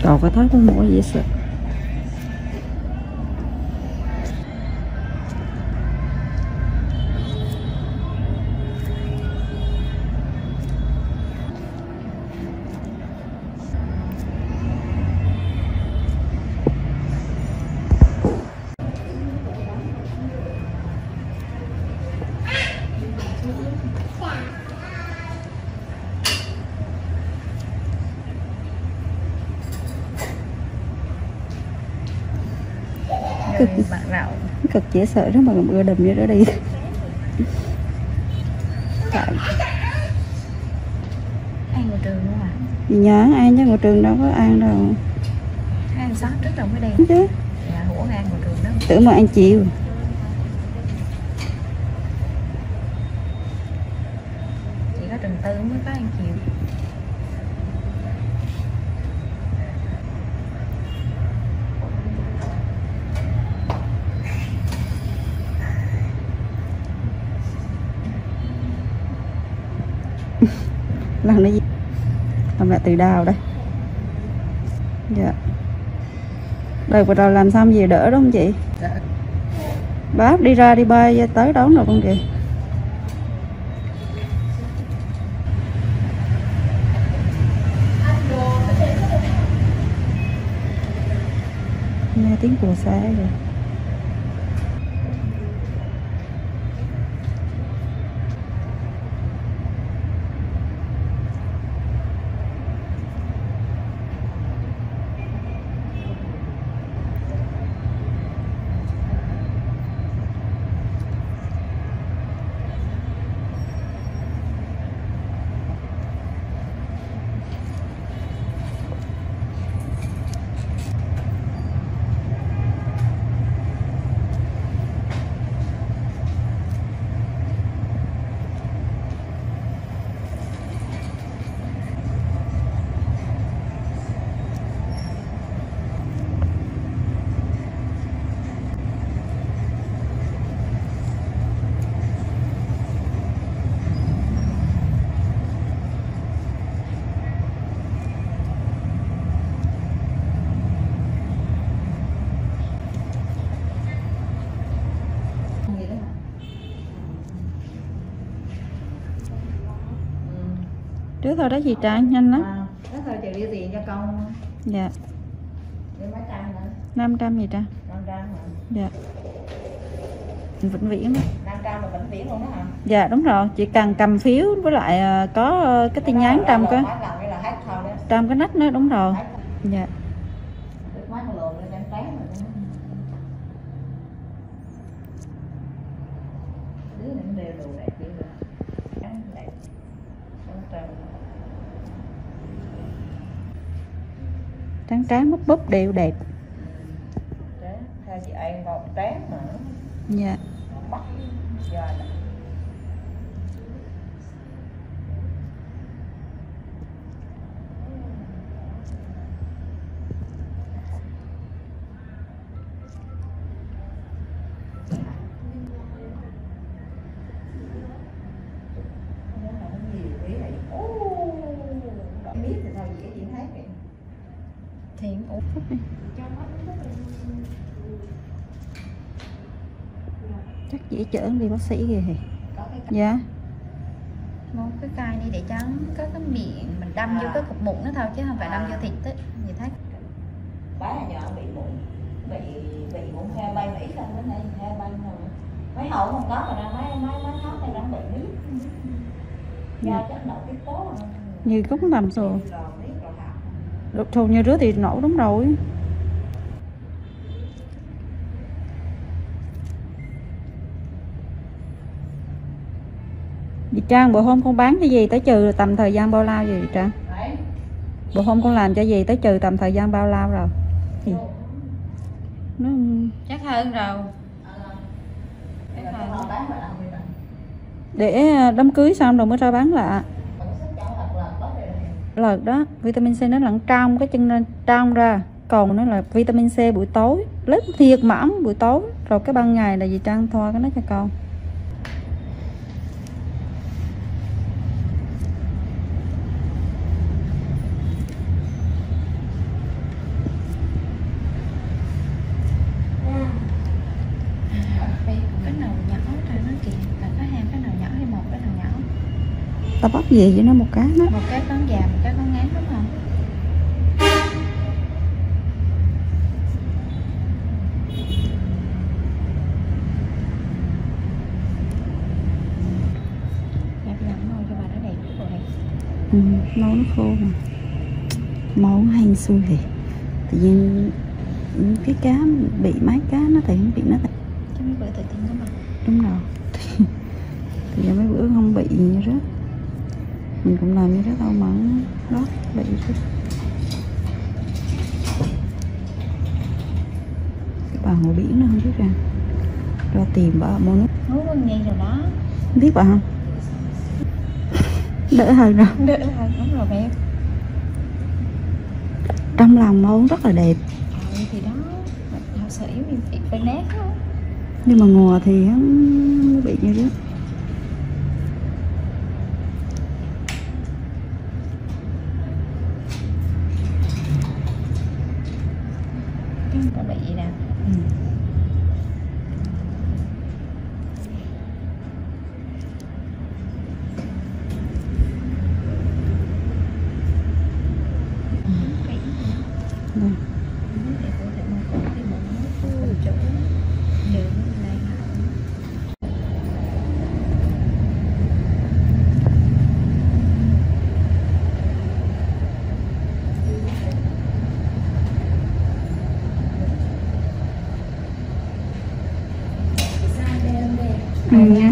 Còn cái thói con mũi dễ sợ. Bạn rạo Cực dễ sợ đó mà còn bữa đầm như đó đi. ăn ngồi trường luôn à? Nhớ ai chứ ngồi trường đâu có ăn đâu. Ăn sáng trước rồi mới đi Chứ dạ hủa ăn ngồi trường đó. tưởng mà ăn chiều. Chỉ có trường tư mới có ăn chiều. Lần này mẹ từ đào đây. Dạ. Đợt vừa rồi làm xong gì đỡ đúng không chị? Dạ. Bác đi ra đi bay tới đón rồi con kìa. Nghe tiếng cùa xa rồi. Trước thôi đó chị Trang, nhanh lắm. Đó thôi chị đưa tiền cho con. Dạ. Đưa mấy trăm nữa. 500 gì Trang? 500 hả? Dạ. Vĩnh viễn đó. 500 là vĩnh viễn luôn đó hả? Dạ đúng rồi, chị cần cầm phiếu với lại có cái tin nhắn trong cái trong cái nách nữa, đúng rồi. Dạ. Trắng trắng búp búp đều đẹp. Theo chị ăn một tráng mà. Dạ. Bắt giờ là thiện ủ phúc đi. Chắc dễ chởn đi bác sĩ kìa hề. Dạ. Một cái cài đi để cho có cái miệng mình đâm vô cái cục mụn nó thôi chứ không phải đâm vô thịt đấy. Vậy thấy bé nhỏ bị mụn, bị mụn heo bay Mỹ xong cái này heo bay rồi mấy hậu không có mà ra mấy tháng này đang bị Mỹ da chất đậu cái tố Như cũng làm rồi. Đột thù như rứa thì nổ đúng rồi. Chị Trang, bữa hôm con bán cái gì tới trừ tầm thời gian bao lâu vậy chị Trang? Bữa hôm con làm cho gì tới trừ tầm thời gian bao lâu rồi? Thì nó chắc hơn rồi. để đám cưới xong rồi mới ra bán lại. Lợt đó, vitamin C nó lẫn trong cái chân trong ra, còn nó là vitamin C buổi tối, lớp thiệt mỏng buổi tối, rồi cái ban ngày là gì Trang thoa cái nó cho con. Tao bắt gì vậy nó một cái đó. Một cái con già, một cái con ngắn đúng không? Đẹp lắm thôi cho bà nó đẹp rồi. Máu nó khô mà. Máu hang xui thì tự nhiên cái cá bị mấy cá nó thì không bị nó thì. Chứ mấy bữa tự tin đó mà. Đúng rồi. Thì giờ mấy bữa không bị như rớt. Mình cũng làm như rớt đâu mà nó bị rớt. Cái bà ngồi biển nó không biết ra. Ra tìm bà ở mua nước. Hú con nghe rồi đó. Không biết bà không? Đỡ hơn rồi. Đỡ hơn, đúng rồi bé. Trong lòng nó rất là đẹp. Thì đó, họ sợ yếu thì phải nát đó. Nhưng mà ngùa thì nó bị như rớt. Cái nó bị gì nè. Đây. Nha.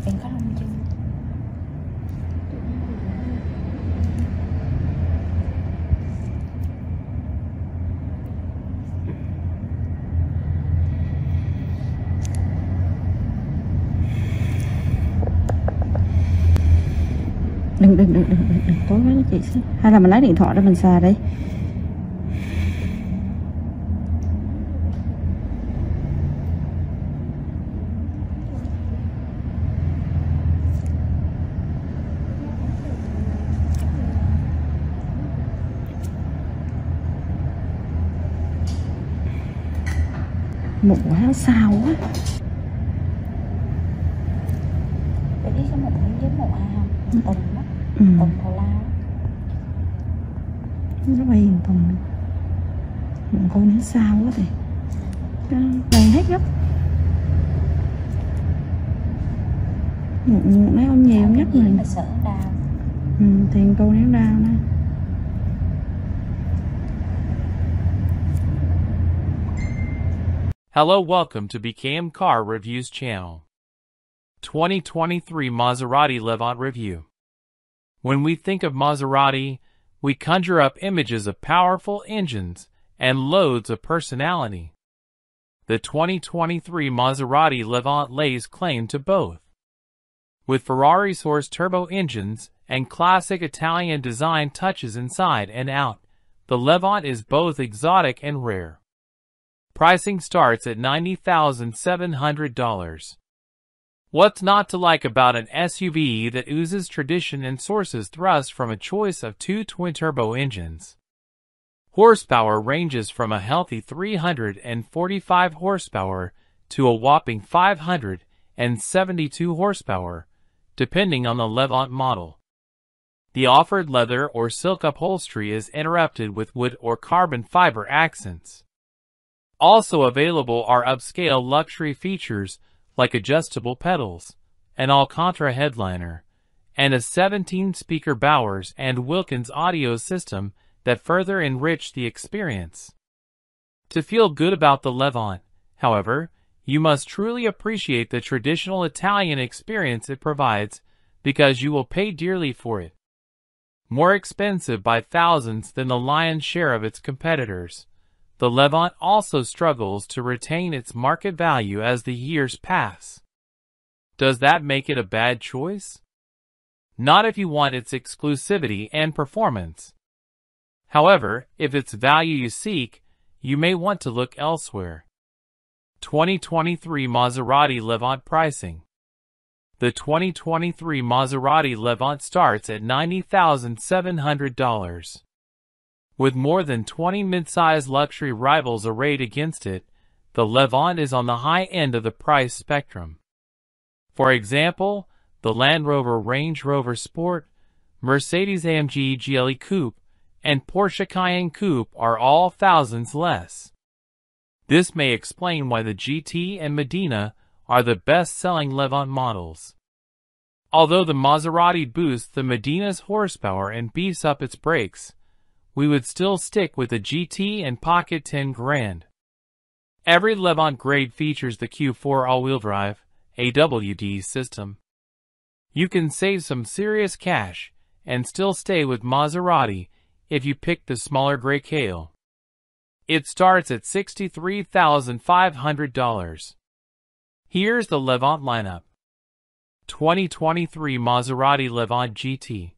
Em có lông chưa? Đừng tối quá chị. Hay là mình lấy điện thoại ra mình xài đi. Mụn quá sao quá. Để biết cái mụn với mụn ai không? Tùng đó. Tùng thù lao. Nó bay hình tùng. Mụn cô nó sao quá thì đầy hết gấp. Mụn nó không nhiều nhất mình. mình. Sợ đau. Thì cô nén đau nè. Hello, welcome to BKM Car Reviews channel. 2023 Maserati Levant Review. When we think of Maserati, we conjure up images of powerful engines and loads of personality. The 2023 Maserati Levant lays claim to both. with Ferrari-sourced turbo engines and classic Italian design touches inside and out. The Levant is both exotic and rare. Pricing starts at $90,700. What's not to like about an SUV that oozes tradition and sources thrust from a choice of two twin-turbo engines? Horsepower ranges from a healthy 345 horsepower to a whopping 572 horsepower, depending on the Levant model. The offered leather or silk upholstery is interrupted with wood or carbon fiber accents. Also available are upscale luxury features like adjustable pedals, an Alcantara headliner, and a 17-speaker Bowers and Wilkins audio system that further enrich the experience. To feel good about the Levant, however, you must truly appreciate the traditional Italian experience it provides, because you will pay dearly for it. More expensive by thousands than the lion's share of its competitors, the Levant also struggles to retain its market value as the years pass. Does that make it a bad choice? Not if you want its exclusivity and performance. However, if it's value you seek, you may want to look elsewhere. 2023 Maserati Levant pricing. The 2023 Maserati Levant starts at $90,700. With more than 20 mid-size luxury rivals arrayed against it, the Levant is on the high end of the price spectrum. For example, the Land Rover Range Rover Sport, Mercedes-AMG GLE Coupe, and Porsche Cayenne Coupe are all thousands less. This may explain why the GT and Medina are the best-selling Levant models. Although the Maserati boosts the Medina's horsepower and beefs up its brakes, we would still stick with the GT and pocket 10 grand. Every Levant grade features the Q4 all-wheel drive AWD system. You can save some serious cash and still stay with Maserati if you pick the smaller gray Kale. It starts at $63,500. Here's the Levant lineup. 2023 Maserati Levant GT,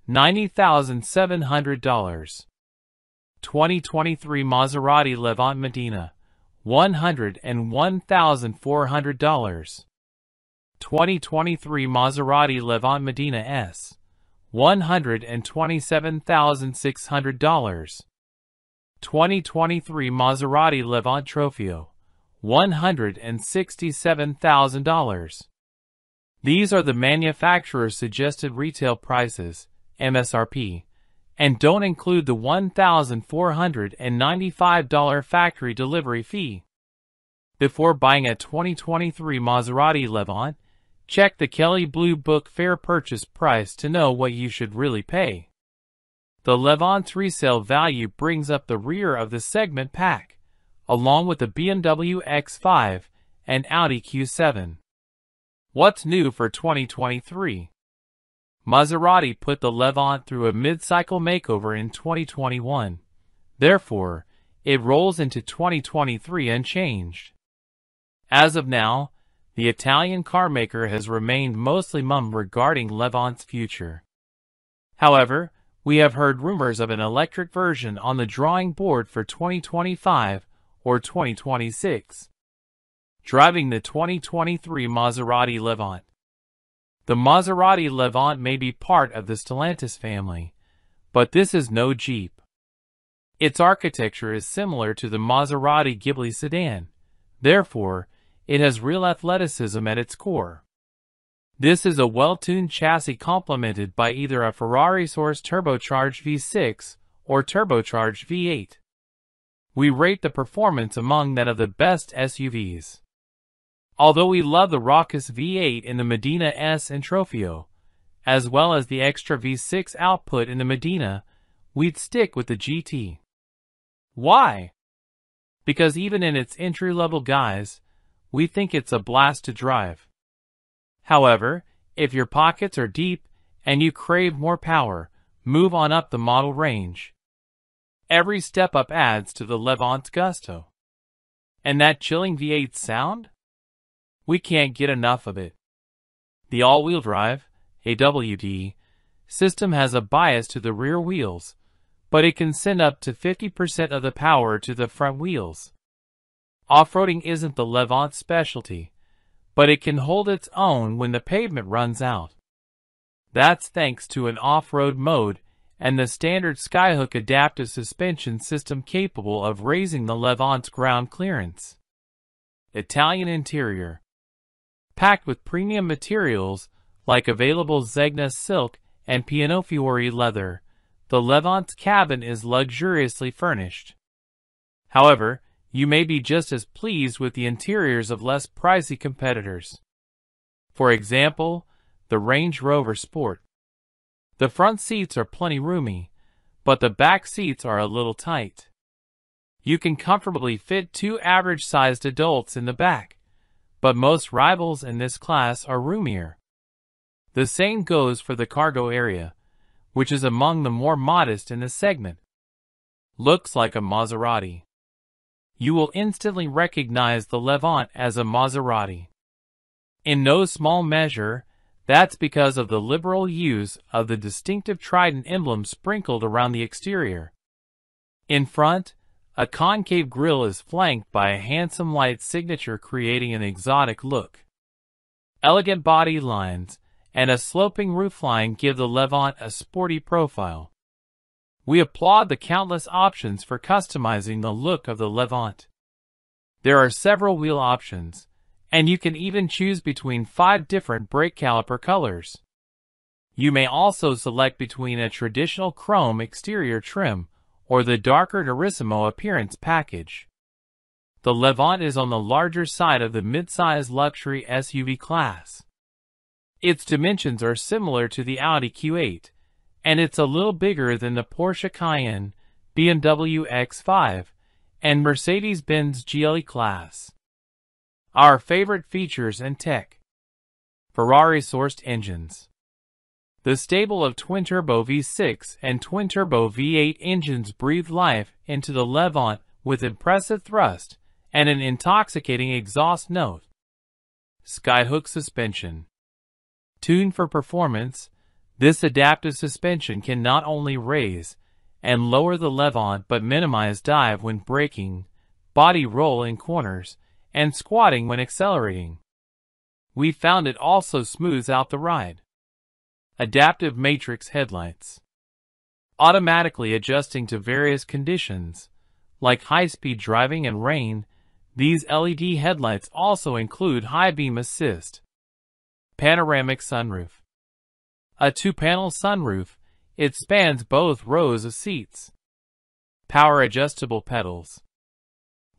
$90,700. 2023 Maserati Levant Medina, $101,400. 2023 Maserati Levant Medina S, $127,600. 2023 Maserati Levant Trofeo, $167,000. These are the manufacturer's suggested retail prices, MSRP, and don't include the $1,495 factory delivery fee. Before buying a 2023 Maserati Levant, check the Kelley Blue Book fair purchase price to know what you should really pay. The Levant's resale value brings up the rear of the segment pack, along with the BMW X5 and Audi Q7. What's new for 2023? Maserati put the Levant through a mid-cycle makeover in 2021. Therefore, it rolls into 2023 unchanged. As of now, the Italian carmaker has remained mostly mum regarding Levant's future. However, we have heard rumors of an electric version on the drawing board for 2025 or 2026. Driving the 2023 Maserati Levant. The Maserati Levant may be part of the Stellantis family, but this is no Jeep. Its architecture is similar to the Maserati Ghibli sedan. Therefore, it has real athleticism at its core. This is a well-tuned chassis complemented by either a Ferrari-sourced turbocharged V6 or turbocharged V8. We rate the performance among that of the best SUVs. Although we love the raucous V8 in the Medina S and Trofeo, as well as the extra V6 output in the Medina, we'd stick with the GT. Why? Because even in its entry-level guise, we think it's a blast to drive. However, if your pockets are deep and you crave more power, move on up the model range. Every step up adds to the Levant's gusto. And that chilling V8 sound? We can't get enough of it. The all-wheel drive, AWD, system has a bias to the rear wheels, but it can send up to 50% of the power to the front wheels. Off-roading isn't the Levant's specialty, but it can hold its own when the pavement runs out. That's thanks to an off-road mode and the standard Skyhook adaptive suspension system capable of raising the Levant's ground clearance. Italian interior. Packed with premium materials like available Zegna silk and Pianofiore leather, the Levant's cabin is luxuriously furnished. However, you may be just as pleased with the interiors of less pricey competitors. For example, the Range Rover Sport. The front seats are plenty roomy, but the back seats are a little tight. You can comfortably fit 2 average-sized adults in the back, but most rivals in this class are roomier. The same goes for the cargo area, which is among the more modest in the segment. Looks like a Maserati. You will instantly recognize the Levant as a Maserati. In no small measure, that's because of the liberal use of the distinctive trident emblem sprinkled around the exterior. In front, a concave grille is flanked by a handsome light signature creating an exotic look. Elegant body lines and a sloping roofline give the Levant a sporty profile. We applaud the countless options for customizing the look of the Levant. There are several wheel options, and you can even choose between 5 different brake caliper colors. You may also select between a traditional chrome exterior trim or the darker Turismo appearance package. The Levant is on the larger side of the mid-size luxury SUV class. Its dimensions are similar to the Audi Q8, and it's a little bigger than the Porsche Cayenne, BMW X5, and Mercedes-Benz GLE class. Our favorite features and tech. Ferrari-sourced engines. The stable of twin-turbo V6 and twin-turbo V8 engines breathe life into the Levant with impressive thrust and an intoxicating exhaust note. Skyhook suspension. Tuned for performance, this adaptive suspension can not only raise and lower the Levant but minimize dive when braking, body roll in corners, and squatting when accelerating. We found it also smooths out the ride. Adaptive matrix headlights. Automatically adjusting to various conditions, like high-speed driving and rain, these LED headlights also include high beam assist. Panoramic sunroof. A 2-panel sunroof, it spans both rows of seats. Power adjustable pedals.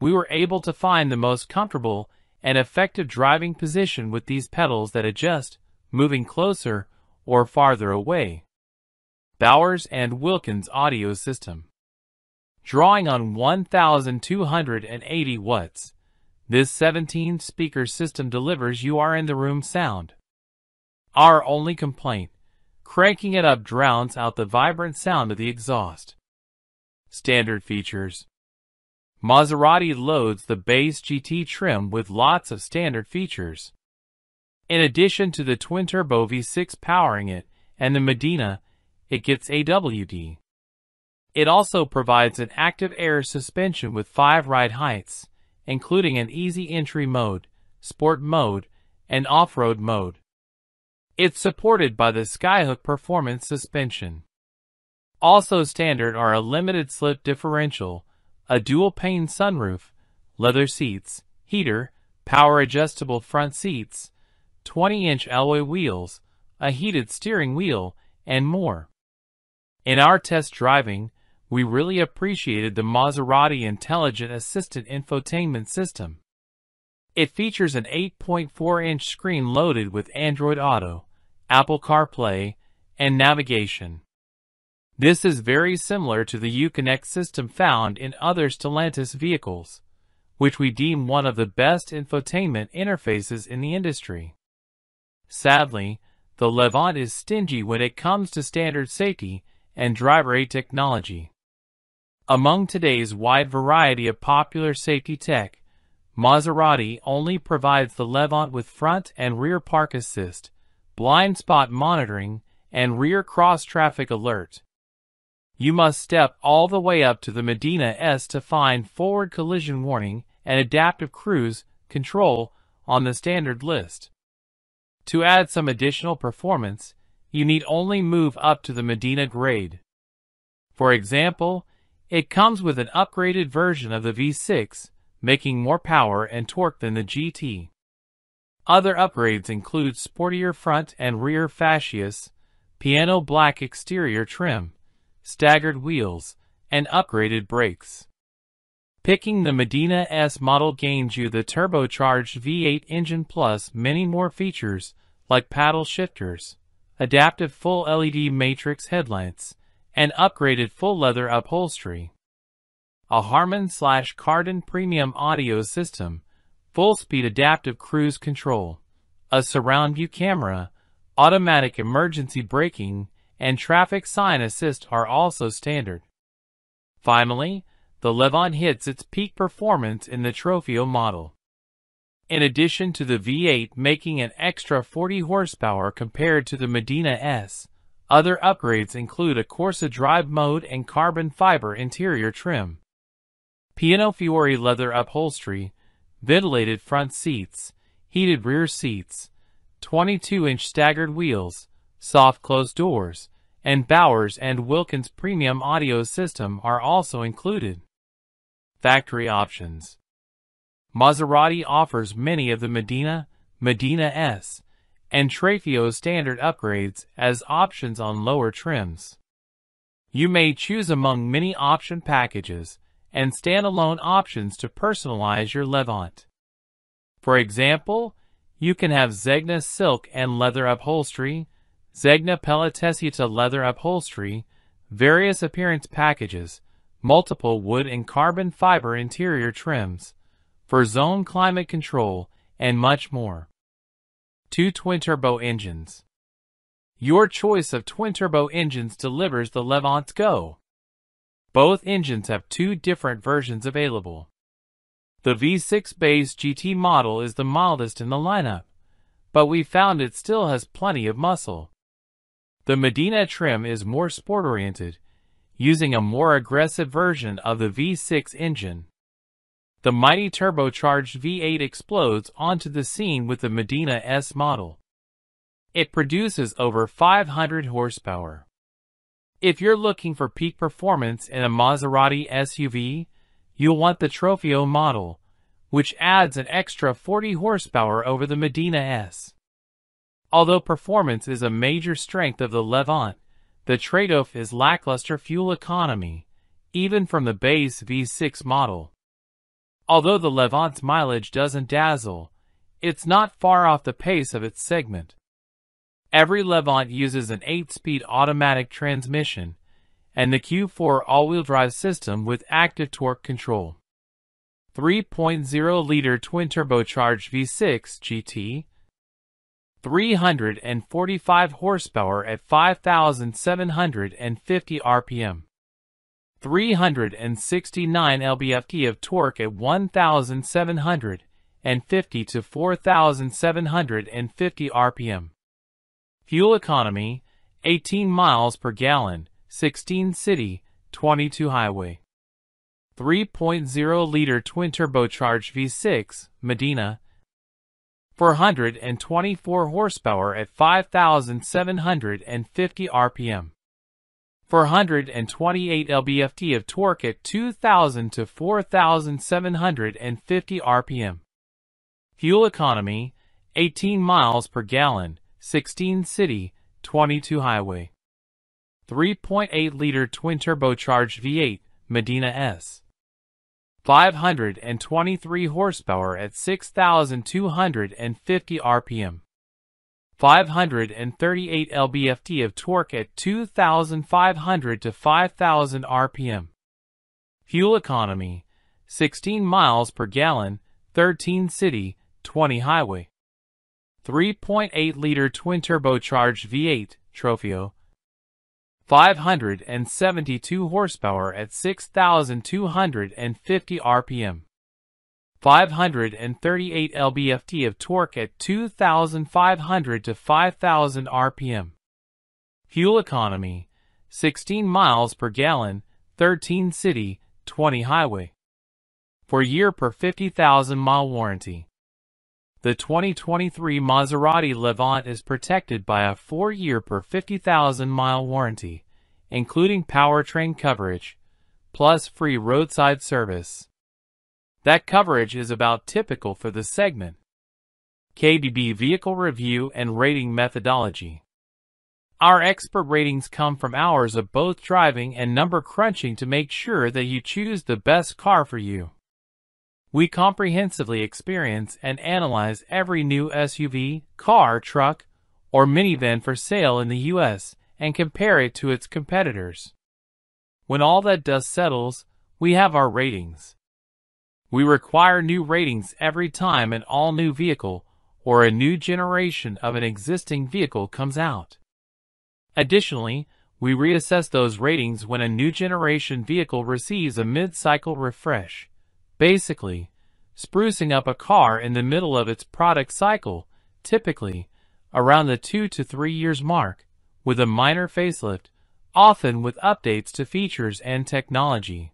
We were able to find the most comfortable and effective driving position with these pedals that adjust, moving closer or farther away. Bowers and Wilkins audio system. Drawing on 1,280 watts, this 17-speaker system delivers you are in the room sound. Our only complaint, cranking it up drowns out the vibrant sound of the exhaust. Standard features. Maserati loads the base GT trim with lots of standard features. In addition to the twin-turbo V6 powering it and the Medina, it gets AWD. It also provides an active air suspension with 5 ride heights, including an easy entry mode, sport mode, and off-road mode. It's supported by the Skyhook Performance suspension. Also standard are a limited slip differential, a dual-pane sunroof, leather seats, heater, power-adjustable front seats, 20-inch alloy wheels, a heated steering wheel, and more. In our test driving, we really appreciated the Maserati Intelligent Assistant infotainment system. It features an 8.4-inch screen loaded with Android Auto, Apple CarPlay, and navigation. This is very similar to the Uconnect system found in other Stellantis vehicles, which we deem one of the best infotainment interfaces in the industry. Sadly, the Levant is stingy when it comes to standard safety and driver aid technology. Among today's wide variety of popular safety tech, Maserati only provides the Levant with front and rear park assist, blind spot monitoring, and rear cross-traffic alert. You must step all the way up to the Medina S to find forward collision warning and adaptive cruise control on the standard list. To add some additional performance, you need only move up to the Medina grade. For example, it comes with an upgraded version of the V6, making more power and torque than the GT. Other upgrades include sportier front and rear fascias, piano black exterior trim, staggered wheels, and upgraded brakes. Picking the Medina S model gains you the turbocharged V8 engine plus many more features like paddle shifters, adaptive full LED matrix headlights, and upgraded full leather upholstery. A Harman/Kardon premium audio system, full-speed adaptive cruise control, a surround view camera, automatic emergency braking, and traffic sign assist are also standard. Finally, the Levant hits its peak performance in the Trofeo model. In addition to the V8 making an extra 40 horsepower compared to the Medina S, other upgrades include a Corsa drive mode and carbon fiber interior trim, Piano Fiore leather upholstery, ventilated front seats, heated rear seats, 22-inch staggered wheels, soft closed doors, and Bowers & Wilkins premium audio system are also included. Factory options. Maserati offers many of the Medina S, and Trofeo standard upgrades as options on lower trims. You may choose among many option packages and standalone options to personalize your Levant. For example, you can have Zegna silk and leather upholstery, Zegna Pelletesieta leather upholstery, various appearance packages, multiple wood and carbon fiber interior trims, for zone climate control, and much more. 2 twin-turbo engines. Your choice of twin-turbo engines delivers the Levant's go. Both engines have 2 different versions available. The V6 base GT model is the mildest in the lineup, but we found it still has plenty of muscle. The Medina trim is more sport-oriented, using a more aggressive version of the V6 engine. The mighty turbocharged V8 explodes onto the scene with the Medina S model. It produces over 500 horsepower. If you're looking for peak performance in a Maserati SUV, you'll want the Trofeo model, which adds an extra 40 horsepower over the Medina S. Although performance is a major strength of the Levant, the trade-off is lackluster fuel economy, even from the base V6 model. Although the Levant's mileage doesn't dazzle, it's not far off the pace of its segment. Every Levant uses an 8-speed automatic transmission and the Q4 all-wheel drive system with active torque control. 3.0-liter twin-turbocharged V6 GT, 345 horsepower at 5,750 RPM, 369 lb-ft of torque at 1,750 to 4,750 RPM. Fuel economy, 18 miles per gallon, 16 city, 22 highway. 3.0-liter twin-turbocharged V6, Medina, 424 horsepower at 5,750 RPM. 428 lb-ft of torque at 2,000 to 4,750 RPM. Fuel economy, 18 miles per gallon, 16 city, 22 highway. 3.8-liter twin-turbocharged V8, Medina S, 523 horsepower at 6,250 RPM. 538 lb-ft of torque at 2,500 to 5,000 RPM. Fuel economy, 16 miles per gallon, 13 city, 20 highway. 3.8-liter twin-turbocharged V8, Trofeo, 572 horsepower at 6,250 RPM. 538 lb-ft of torque at 2,500 to 5,000 rpm. Fuel economy, 16 miles per gallon, 13 city, 20 highway. For year per 50,000 mile warranty. The 2023 Maserati Levant is protected by a 4-year per 50,000 mile warranty, including powertrain coverage, plus free roadside service. That coverage is about typical for the segment. KBB Vehicle Review and Rating Methodology. Our expert ratings come from hours of both driving and number crunching to make sure that you choose the best car for you. We comprehensively experience and analyze every new SUV, car, truck, or minivan for sale in the U.S. and compare it to its competitors. When all that dust settles, we have our ratings. We require new ratings every time an all-new vehicle or a new generation of an existing vehicle comes out. Additionally, we reassess those ratings when a new generation vehicle receives a mid-cycle refresh. Basically, sprucing up a car in the middle of its product cycle, typically around the 2 to 3 years mark, with a minor facelift, often with updates to features and technology.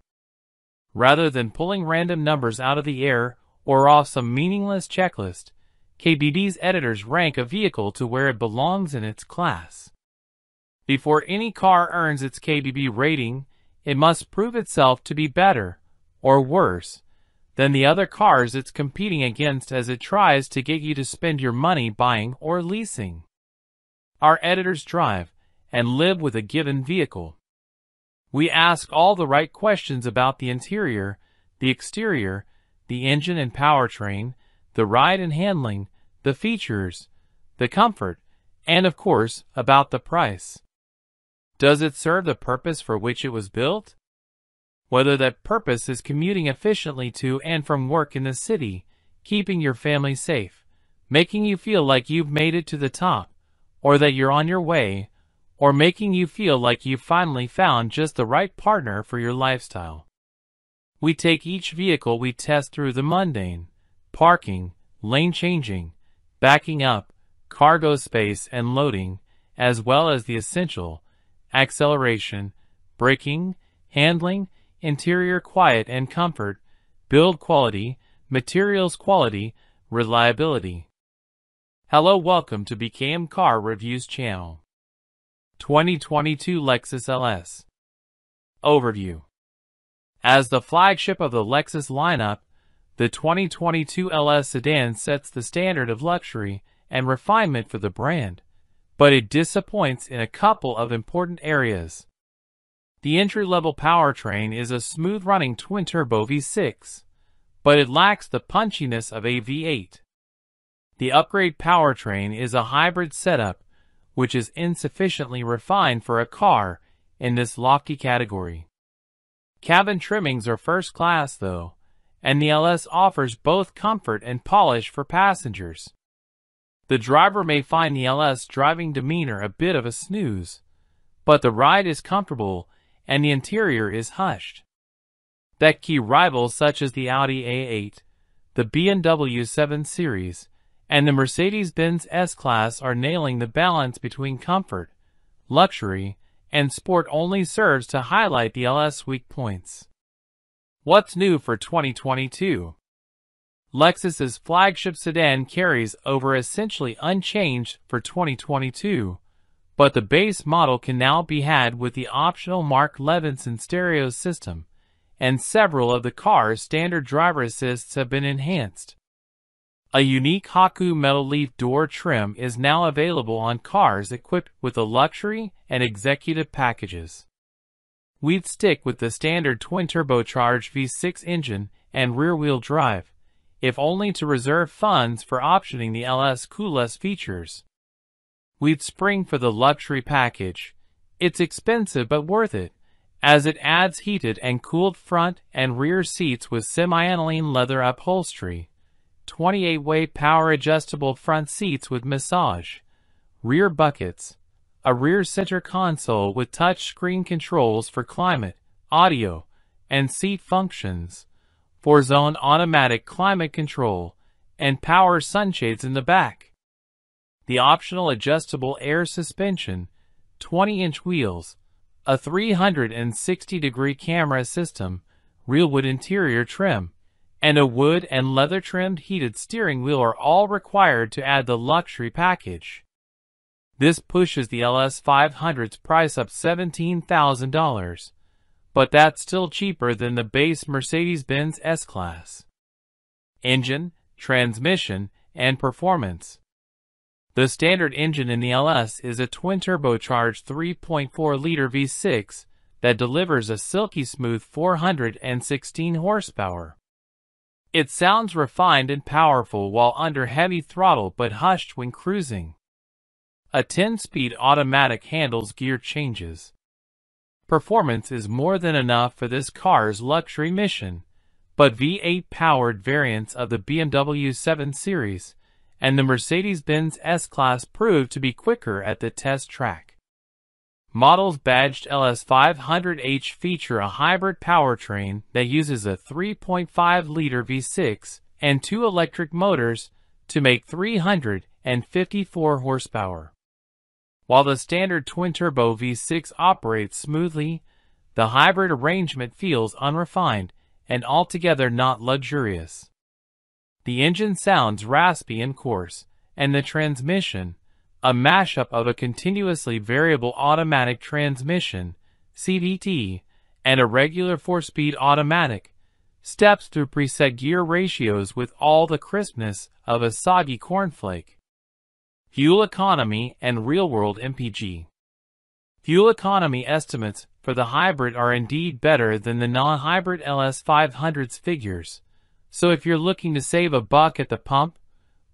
Rather than pulling random numbers out of the air or off some meaningless checklist, KBB's editors rank a vehicle to where it belongs in its class. Before any car earns its KBB rating, it must prove itself to be better, or worse, than the other cars it's competing against as it tries to get you to spend your money buying or leasing. Our editors drive and live with a given vehicle. We ask all the right questions about the interior, the exterior, the engine and powertrain, the ride and handling, the features, the comfort, and of course, about the price. Does it serve the purpose for which it was built? Whether that purpose is commuting efficiently to and from work in the city, keeping your family safe, making you feel like you've made it to the top, or that you're on your way, or making you feel like you've finally found just the right partner for your lifestyle. We take each vehicle we test through the mundane, parking, lane changing, backing up, cargo space and loading, as well as the essential, acceleration, braking, handling, interior quiet and comfort, build quality, materials quality, reliability. Hello, welcome to BKM Car Reviews channel. 2022 Lexus LS Overview. As the flagship of the Lexus lineup, the 2022 LS sedan sets the standard of luxury and refinement for the brand, but it disappoints in a couple of important areas. The entry-level powertrain is a smooth-running twin-turbo V6, but it lacks the punchiness of a V8. The upgrade powertrain is a hybrid setup, which is insufficiently refined for a car in this lofty category. Cabin trimmings are first class, though, and the LS offers both comfort and polish for passengers. The driver may find the LS driving demeanor a bit of a snooze, but the ride is comfortable and the interior is hushed. That key rivals such as the Audi A8, the BMW 7 Series, and the Mercedes-Benz S-Class are nailing the balance between comfort, luxury, and sport only serves to highlight the LS' weak points. What's new for 2022? Lexus's flagship sedan carries over essentially unchanged for 2022, but the base model can now be had with the optional Mark Levinson stereo system, and several of the car's standard driver assists have been enhanced. A unique Haku metal leaf door trim is now available on cars equipped with the luxury and executive packages. We'd stick with the standard twin-turbocharged V6 engine and rear-wheel drive, if only to reserve funds for optioning the LS coolest features. We'd spring for the luxury package. It's expensive but worth it, as it adds heated and cooled front and rear seats with semi-aniline leather upholstery, 28-way power-adjustable front seats with massage, rear buckets, a rear center console with touch screen controls for climate, audio, and seat functions, 4-zone automatic climate control, and power sunshades in the back. The optional adjustable air suspension, 20-inch wheels, a 360-degree camera system, real wood interior trim, and a wood and leather-trimmed heated steering wheel are all required to add the luxury package. This pushes the LS500's price up $17,000, but that's still cheaper than the base Mercedes-Benz S-Class. Engine, transmission, and performance. The standard engine in the LS is a twin-turbocharged 3.4-liter V6 that delivers a silky smooth 416 horsepower. It sounds refined and powerful while under heavy throttle but hushed when cruising. A 10-speed automatic handles gear changes. Performance is more than enough for this car's luxury mission, but V8-powered variants of the BMW 7 Series and the Mercedes-Benz S-Class proved to be quicker at the test track. Models badged LS500H feature a hybrid powertrain that uses a 3.5-liter V6 and 2 electric motors to make 354 horsepower. While the standard twin-turbo V6 operates smoothly, the hybrid arrangement feels unrefined and altogether not luxurious. The engine sounds raspy and coarse, and the transmission, a mashup of a continuously variable automatic transmission, CVT, and a regular 4-speed automatic, steps through preset gear ratios with all the crispness of a soggy cornflake. Fuel economy and real-world MPG. Fuel economy estimates for the hybrid are indeed better than the non-hybrid LS500's figures, so if you're looking to save a buck at the pump,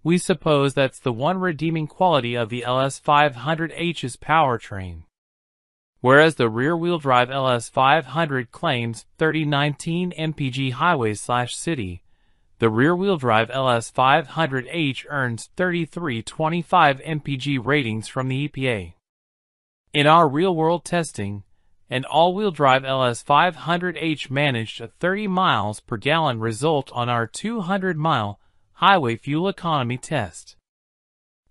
we suppose that's the one redeeming quality of the LS500H's powertrain. Whereas the rear-wheel drive LS500 claims 3019 mpg highway/city, the rear-wheel drive LS500H earns 3325 mpg ratings from the EPA. In our real-world testing, an all-wheel drive LS500H managed a 30 miles per gallon result on our 200-mile highway fuel economy test.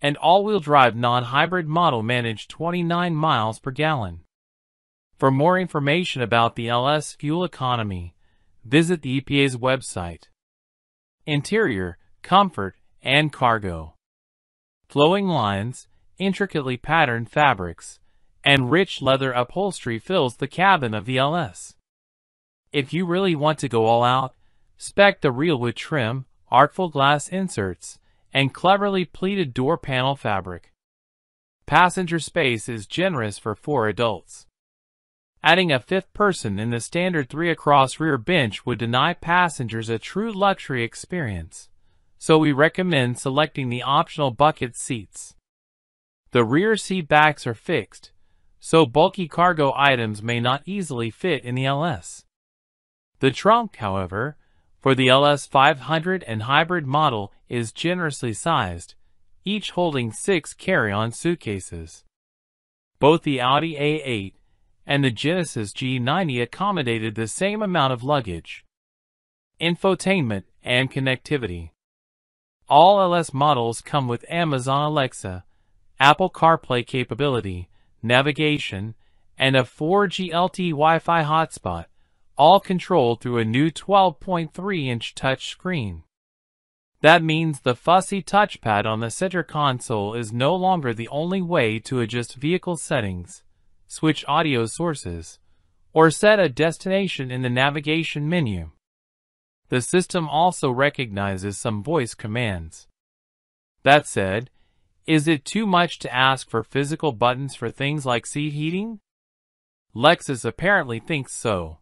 An all-wheel drive non-hybrid model managed 29 miles per gallon. For more information about the LS fuel economy, visit the EPA's website. Interior, comfort, and cargo. Flowing lines, intricately patterned fabrics, and rich leather upholstery fills the cabin of the LS. If you really want to go all out, spec the real wood trim, artful glass inserts, and cleverly pleated door panel fabric. Passenger space is generous for 4 adults. Adding a 5th person in the standard 3-across rear bench would deny passengers a true luxury experience, so we recommend selecting the optional bucket seats. The rear seat backs are fixed, so bulky cargo items may not easily fit in the LS. The trunk, however, for the LS500 and hybrid model is generously sized, each holding 6 carry-on suitcases. Both the Audi A8 and the Genesis G90 accommodated the same amount of luggage. Infotainment and connectivity. All LS models come with Amazon Alexa, Apple CarPlay capability, navigation, and a 4G LTE Wi-Fi hotspot, all controlled through a new 12.3-inch touchscreen. That means the fussy touchpad on the center console is no longer the only way to adjust vehicle settings, switch audio sources, or set a destination in the navigation menu. The system also recognizes some voice commands. That said, is it too much to ask for physical buttons for things like seat heating? Lexus apparently thinks so.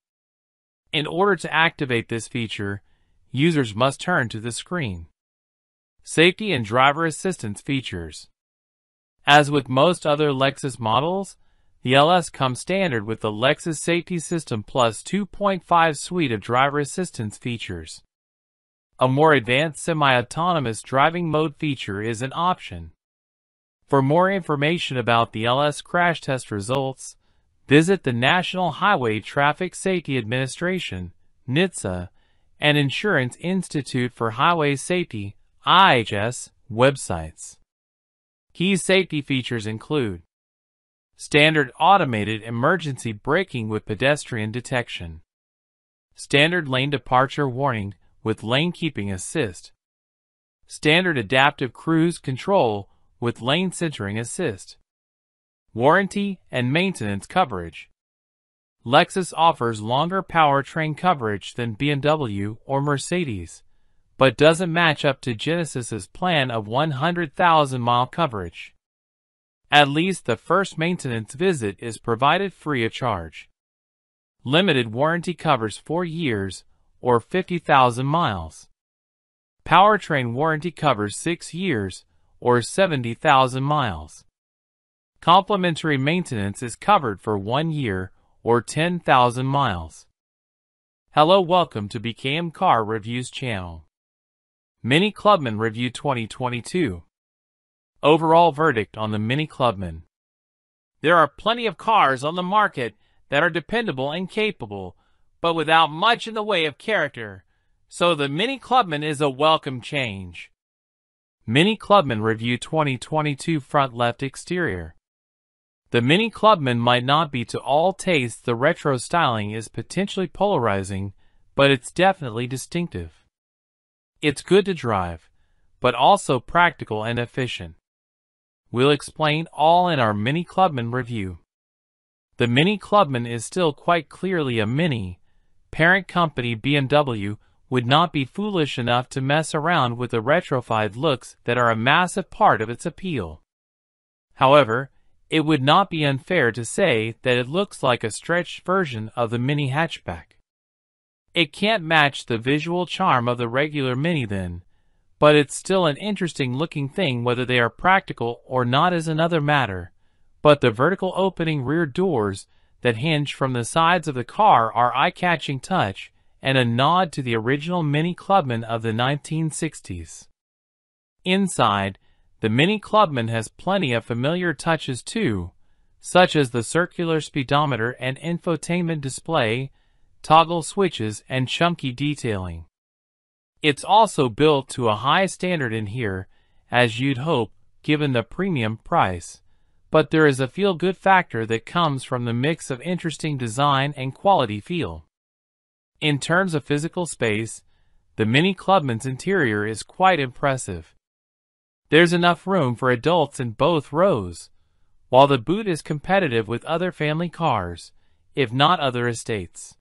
In order to activate this feature, users must turn to the screen. Safety and driver assistance features. As with most other Lexus models, the LS comes standard with the Lexus Safety System Plus 2.5 suite of driver assistance features. A more advanced semi-autonomous driving mode feature is an option. For more information about the LS crash test results, visit the National Highway Traffic Safety Administration, NHTSA, and Insurance Institute for Highway Safety (IHS) websites. Key safety features include standard automated emergency braking with pedestrian detection, standard lane departure warning with lane keeping assist, standard adaptive cruise control with lane centering assist, warranty and maintenance coverage. Lexus offers longer powertrain coverage than BMW or Mercedes, but doesn't match up to Genesis's plan of 100,000-mile coverage. At least the first maintenance visit is provided free of charge. Limited warranty covers 4 years or 50,000 miles. Powertrain warranty covers 6 years or 70,000 miles. Complimentary maintenance is covered for 1 year or 10,000 miles. Hello, welcome to BKM Car Reviews channel. Mini Clubman Review 2022. Overall verdict on the Mini Clubman. There are plenty of cars on the market that are dependable and capable, but without much in the way of character, so the Mini Clubman is a welcome change. Mini Clubman Review 2022 Front Left Exterior. The Mini Clubman might not be to all tastes. The retro styling is potentially polarizing, but it's definitely distinctive. It's good to drive, but also practical and efficient. We'll explain all in our Mini Clubman review. The Mini Clubman is still quite clearly a Mini. Parent company BMW would not be foolish enough to mess around with the retrofied looks that are a massive part of its appeal. However, it would not be unfair to say that it looks like a stretched version of the Mini hatchback. It can't match the visual charm of the regular Mini then, but it's still an interesting looking thing. Whether they are practical or not is another matter, but the vertical opening rear doors that hinge from the sides of the car are eye-catching touch and a nod to the original Mini Clubman of the 1960s. Inside, the Mini Clubman has plenty of familiar touches too, such as the circular speedometer and infotainment display, toggle switches, and chunky detailing. It's also built to a high standard in here, as you'd hope, given the premium price, but there is a feel-good factor that comes from the mix of interesting design and quality feel. In terms of physical space, the Mini Clubman's interior is quite impressive. There's enough room for adults in both rows, while the boot is competitive with other family cars, if not other estates.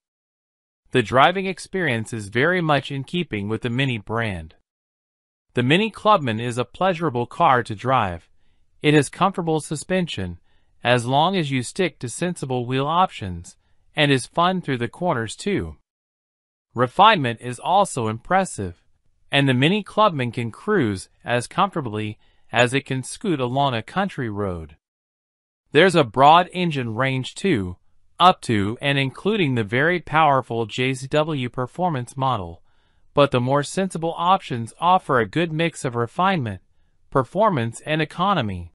The driving experience is very much in keeping with the Mini brand. The Mini Clubman is a pleasurable car to drive. It has comfortable suspension, as long as you stick to sensible wheel options, and is fun through the corners too. Refinement is also impressive, and the Mini Clubman can cruise as comfortably as it can scoot along a country road. There's a broad engine range too, up to and including the very powerful JZW Performance model, but the more sensible options offer a good mix of refinement, performance, and economy.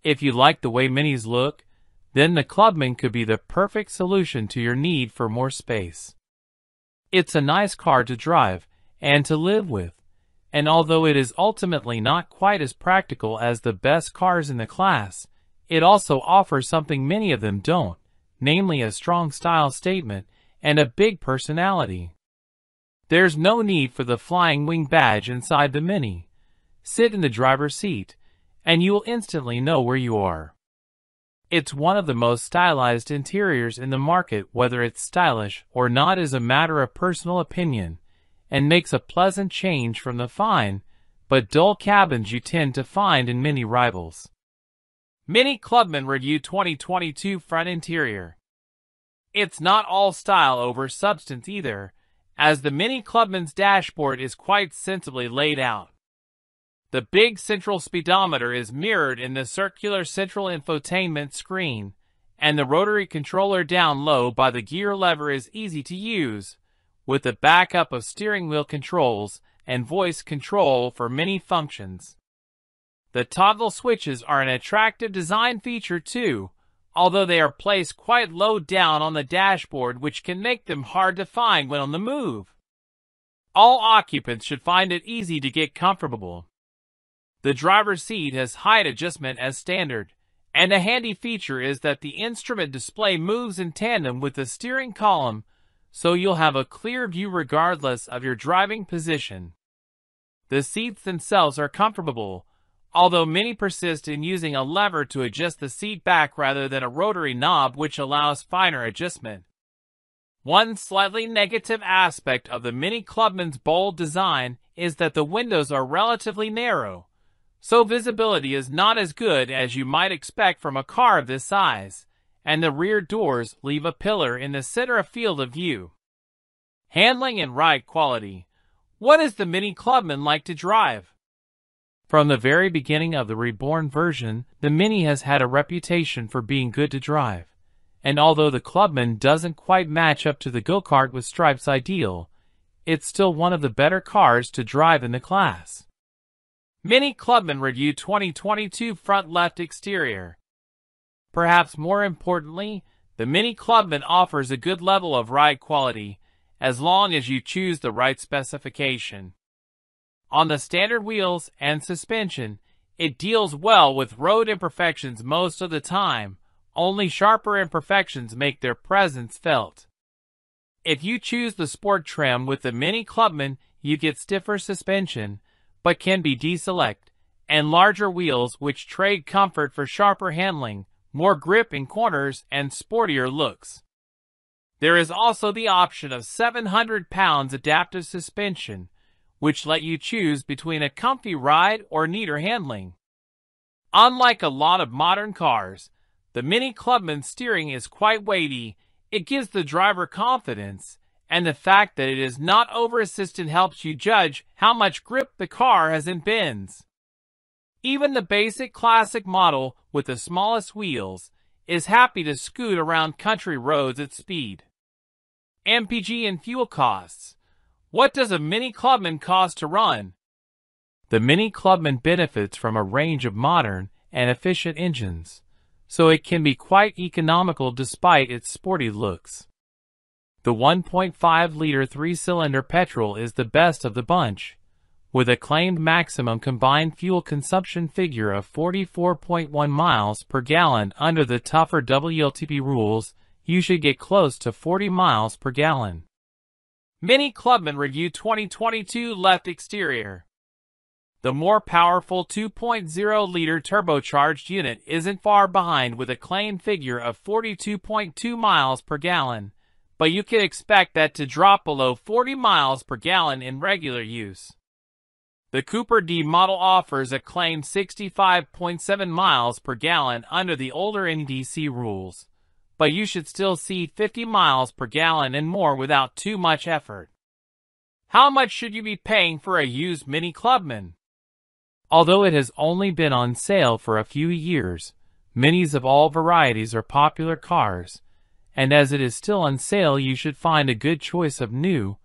If you like the way Minis look, then the Clubman could be the perfect solution to your need for more space. It's a nice car to drive and to live with, and although it is ultimately not quite as practical as the best cars in the class, it also offers something many of them don't, namely a strong style statement and a big personality. There's no need for the flying wing badge inside the Mini. Sit in the driver's seat, and you will instantly know where you are. It's one of the most stylized interiors in the market. Whether it's stylish or not is a matter of personal opinion, and makes a pleasant change from the fine but dull cabins you tend to find in Mini rivals. Mini Clubman Review 2022 Front Interior. It's not all style over substance either, as the Mini Clubman's dashboard is quite sensibly laid out. The big central speedometer is mirrored in the circular central infotainment screen, and the rotary controller down low by the gear lever is easy to use, with the backup of steering wheel controls and voice control for many functions. The toggle switches are an attractive design feature too, although they are placed quite low down on the dashboard, which can make them hard to find when on the move. All occupants should find it easy to get comfortable. The driver's seat has height adjustment as standard, and a handy feature is that the instrument display moves in tandem with the steering column, so you'll have a clear view regardless of your driving position. The seats themselves are comfortable, although many persist in using a lever to adjust the seat back rather than a rotary knob which allows finer adjustment. One slightly negative aspect of the Mini Clubman's bold design is that the windows are relatively narrow, so visibility is not as good as you might expect from a car of this size, and the rear doors leave a pillar in the center field of view. Handling and ride quality. What is the Mini Clubman like to drive? From the very beginning of the reborn version, the Mini has had a reputation for being good to drive, and although the Clubman doesn't quite match up to the go-kart with stripes ideal, it's still one of the better cars to drive in the class. Mini Clubman Review 2022 Front Left Exterior. Perhaps more importantly, the Mini Clubman offers a good level of ride quality, as long as you choose the right specification. On the standard wheels and suspension, it deals well with road imperfections most of the time. Only sharper imperfections make their presence felt. If you choose the sport trim with the Mini Clubman, you get stiffer suspension, but can be deselect, and larger wheels which trade comfort for sharper handling, more grip in corners, and sportier looks. There is also the option of 700 pounds adaptive suspension, which let you choose between a comfy ride or neater handling. Unlike a lot of modern cars, the Mini Clubman steering is quite weighty. It gives the driver confidence, and the fact that it is not over-assisted helps you judge how much grip the car has in bends. Even the basic classic model with the smallest wheels is happy to scoot around country roads at speed. MPG and fuel costs. What does a Mini Clubman cost to run? The Mini Clubman benefits from a range of modern and efficient engines, so it can be quite economical despite its sporty looks. The 1.5-liter 3-cylinder petrol is the best of the bunch, with a claimed maximum combined fuel consumption figure of 44.1 miles per gallon. Under the tougher WLTP rules, you should get close to 40 miles per gallon. Mini Clubman Review 2022 Left Exterior. The more powerful 2.0-liter turbocharged unit isn't far behind with a claimed figure of 42.2 miles per gallon, but you can expect that to drop below 40 miles per gallon in regular use. The Cooper D model offers a claimed 65.7 miles per gallon under the older NDC rules, but you should still see 50 miles per gallon and more without too much effort. How much should you be paying for a used Mini Clubman? Although it has only been on sale for a few years, Minis of all varieties are popular cars, and as it is still on sale, you should find a good choice of new,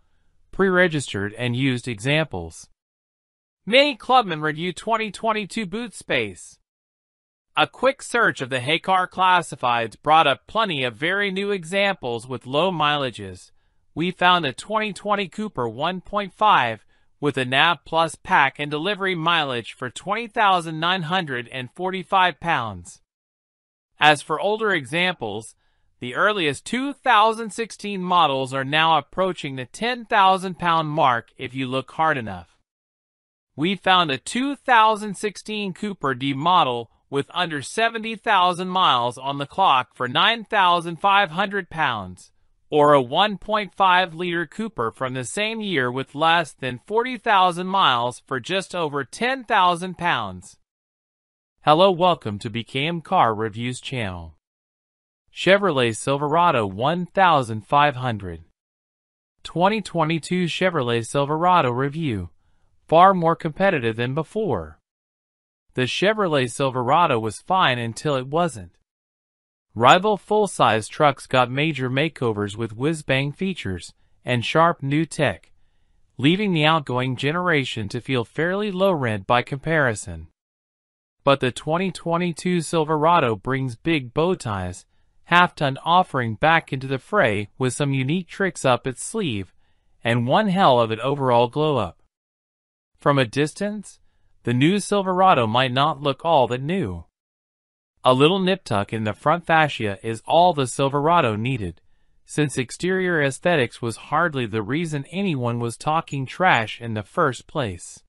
pre-registered and used examples. Mini Clubman Review 2022 Boot Space. A quick search of the Heycar Classifieds brought up plenty of very new examples with low mileages. We found a 2020 Cooper 1.5 with a NAV Plus pack and delivery mileage for 20,945 pounds. As for older examples, the earliest 2016 models are now approaching the 10,000 pound mark if you look hard enough. We found a 2016 Cooper D model with under 70,000 miles on the clock for 9,500 pounds, or a 1.5-liter Cooper from the same year with less than 40,000 miles for just over 10,000 pounds. Hello, welcome to BKM Car Reviews channel. Chevrolet Silverado 1500. 2022 Chevrolet Silverado review. Far more competitive than before. The Chevrolet Silverado was fine until it wasn't. Rival full-size trucks got major makeovers with whiz-bang features and sharp new tech, leaving the outgoing generation to feel fairly low-rent by comparison. But the 2022 Silverado brings big bow ties, half-ton offering back into the fray with some unique tricks up its sleeve, and one hell of an overall glow-up. From a distance, the new Silverado might not look all that new. A little nip-tuck in the front fascia is all the Silverado needed, since exterior aesthetics was hardly the reason anyone was talking trash in the first place.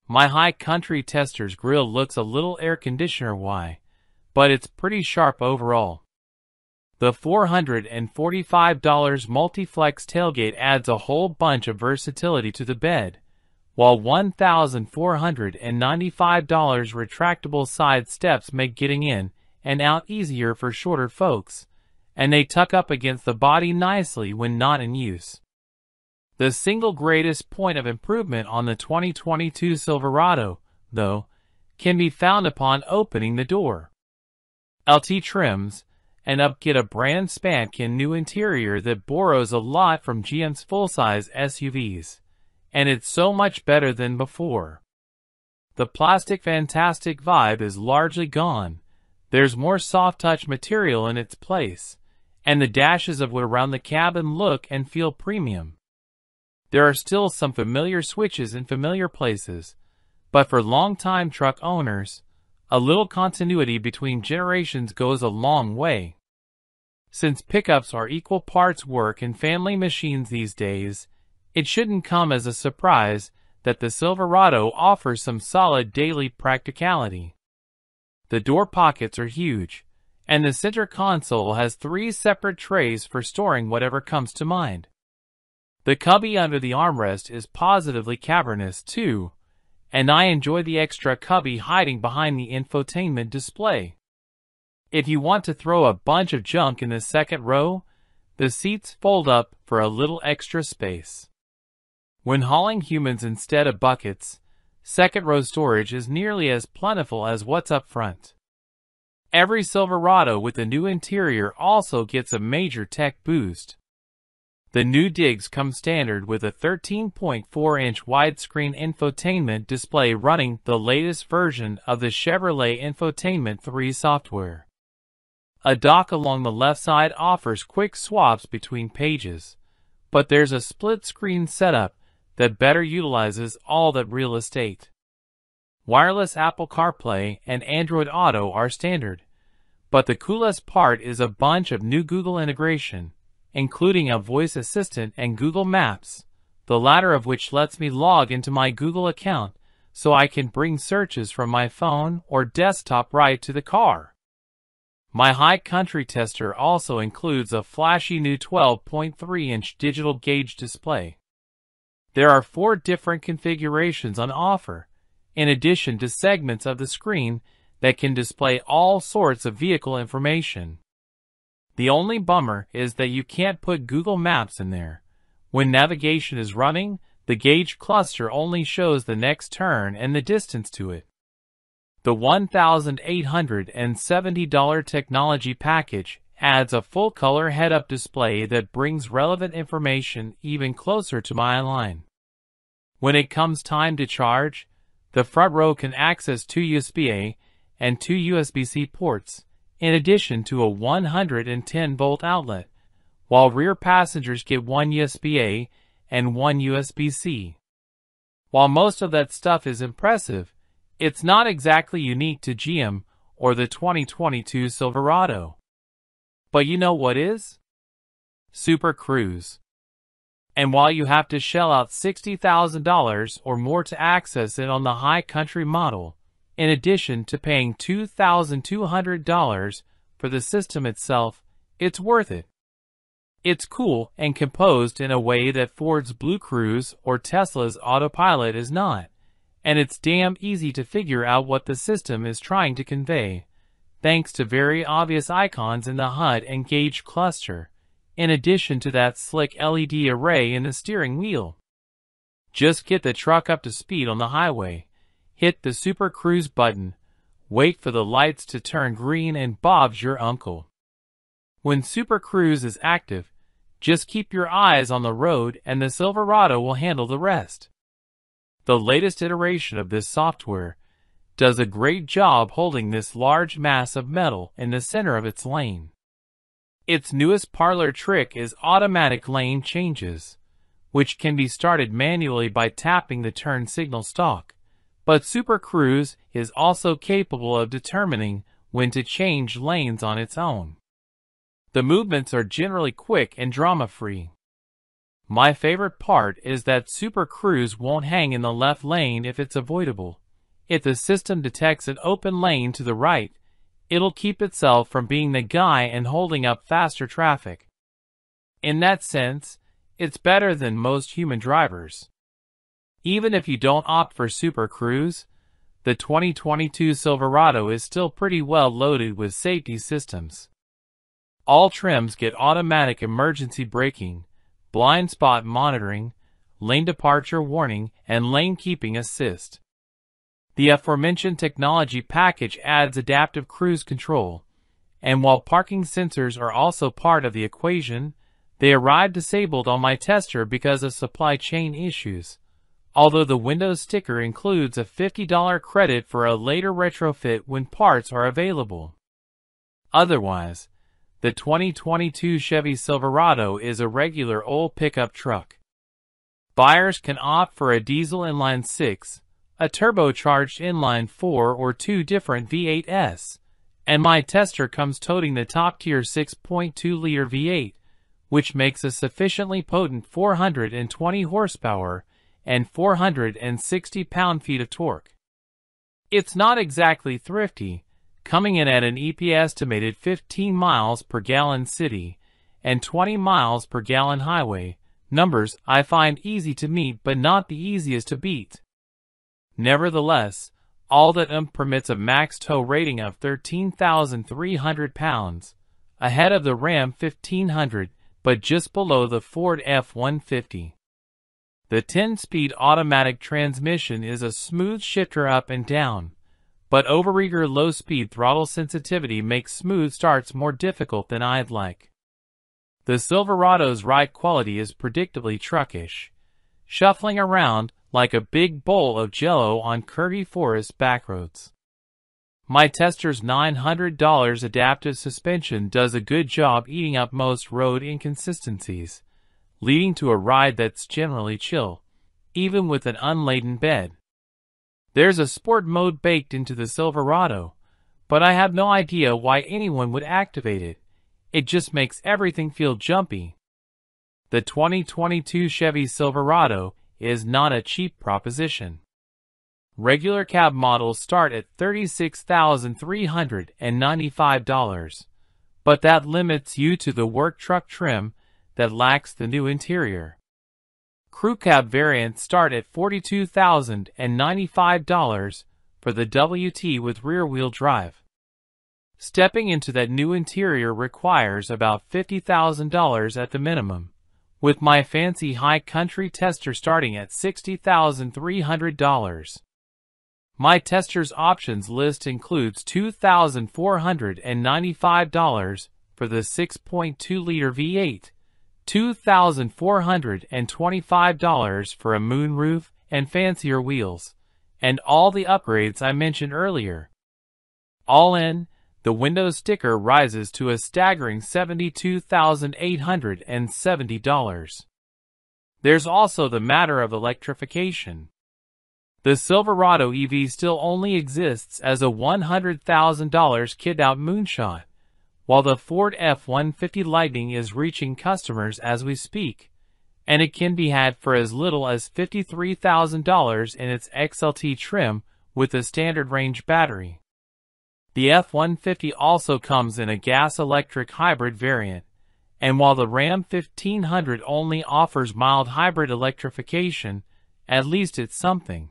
My High Country Tester's grille looks a little air conditioner-y, but it's pretty sharp overall. The $445 Multi-Flex tailgate adds a whole bunch of versatility to the bed, while $1,495 retractable side steps make getting in and out easier for shorter folks, and they tuck up against the body nicely when not in use. The single greatest point of improvement on the 2022 Silverado, though, can be found upon opening the door. LT trims, and up get a brand spankin' new interior that borrows a lot from GM's full-size SUVs, and it's so much better than before. The plastic fantastic vibe is largely gone. There's more soft-touch material in its place, and the dashes of wood around the cabin look and feel premium. There are still some familiar switches in familiar places, but for long-time truck owners, a little continuity between generations goes a long way. Since pickups are equal parts work and family machines these days, it shouldn't come as a surprise that the Silverado offers some solid daily practicality. The door pockets are huge, and the center console has 3 separate trays for storing whatever comes to mind. The cubby under the armrest is positively cavernous too, and I enjoy the extra cubby hiding behind the infotainment display. If you want to throw a bunch of junk in the second row, the seats fold up for a little extra space. When hauling humans instead of buckets, second row storage is nearly as plentiful as what's up front. Every Silverado with the new interior also gets a major tech boost. The new digs come standard with a 13.4-inch widescreen infotainment display running the latest version of the Chevrolet Infotainment 3 software. A dock along the left side offers quick swaps between pages, but there's a split-screen setup that better utilizes all that real estate. Wireless Apple CarPlay and Android Auto are standard, but the coolest part is a bunch of new Google integration, including a voice assistant and Google Maps, the latter of which lets me log into my Google account so I can bring searches from my phone or desktop right to the car. My High Country Tester also includes a flashy new 12.3-inch digital gauge display. There are 4 different configurations on offer, in addition to segments of the screen that can display all sorts of vehicle information. The only bummer is that you can't put Google Maps in there. When navigation is running, the gauge cluster only shows the next turn and the distance to it. The $1,870 technology package adds a full-color head-up display that brings relevant information even closer to my line. When it comes time to charge, the front row can access 2 USB-A and 2 USB-C ports, in addition to a 110-volt outlet, while rear passengers get 1 USB-A and 1 USB-C. While most of that stuff is impressive, it's not exactly unique to GM or the 2022 Silverado. But you know what is? Super Cruise. And while you have to shell out $60,000 or more to access it on the High Country model, in addition to paying $2,200 for the system itself, it's worth it. It's cool and composed in a way that Ford's Blue Cruise or Tesla's Autopilot is not, and it's damn easy to figure out what the system is trying to convey, thanks to very obvious icons in the HUD and gauge cluster, in addition to that slick LED array in the steering wheel. Just get the truck up to speed on the highway, hit the Super Cruise button, wait for the lights to turn green, and Bob's your uncle. When Super Cruise is active, just keep your eyes on the road and the Silverado will handle the rest. The latest iteration of this software does a great job holding this large mass of metal in the center of its lane. Its newest parlor trick is automatic lane changes, which can be started manually by tapping the turn signal stalk, but Super Cruise is also capable of determining when to change lanes on its own. The movements are generally quick and drama-free. My favorite part is that Super Cruise won't hang in the left lane if it's avoidable. If the system detects an open lane to the right, it'll keep itself from being the guy and holding up faster traffic. In that sense, it's better than most human drivers. Even if you don't opt for Super Cruise, the 2022 Silverado is still pretty well loaded with safety systems. All trims get automatic emergency braking, blind spot monitoring, lane departure warning, and lane keeping assist. The aforementioned technology package adds adaptive cruise control, and while parking sensors are also part of the equation, they arrived disabled on my tester because of supply chain issues, although the Windows sticker includes a $50 credit for a later retrofit when parts are available. Otherwise, the 2022 Chevy Silverado is a regular old pickup truck. Buyers can opt for a diesel inline-6, a turbocharged inline-4, or two different V8s, and my tester comes toting the top-tier 6.2-liter V8, which makes a sufficiently potent 420 horsepower and 460 pound-feet of torque. It's not exactly thrifty, coming in at an estimated 15 miles per gallon city and 20 miles per gallon highway, numbers I find easy to meet but not the easiest to beat. Nevertheless, all that permits a max tow rating of 13,300 pounds, ahead of the Ram 1500, but just below the Ford F-150. The 10-speed automatic transmission is a smooth shifter up and down, but overeager low-speed throttle sensitivity makes smooth starts more difficult than I'd like. The Silverado's ride quality is predictably truckish, shuffling around like a big bowl of Jell-O on curvy forest backroads. My tester's $900 adaptive suspension does a good job eating up most road inconsistencies, leading to a ride that's generally chill, even with an unladen bed. There's a sport mode baked into the Silverado, but I have no idea why anyone would activate it. It just makes everything feel jumpy. The 2022 Chevy Silverado is not a cheap proposition. Regular cab models start at $36,395, but that limits you to the work truck trim that lacks the new interior. Crew cab variants start at $42,095 for the WT with rear-wheel drive. Stepping into that new interior requires about $50,000 at the minimum, with my fancy high country tester starting at $60,300. My tester's options list includes $2,495 for the 6.2-liter V8, $2,425 for a moonroof and fancier wheels, and all the upgrades I mentioned earlier. All in, the Windows sticker rises to a staggering $72,870. There's also the matter of electrification. The Silverado EV still only exists as a $100,000 kit-out moonshot, while the Ford F-150 Lightning is reaching customers as we speak, and it can be had for as little as $53,000 in its XLT trim with a standard range battery. The F-150 also comes in a gas-electric hybrid variant, and while the Ram 1500 only offers mild hybrid electrification, at least it's something.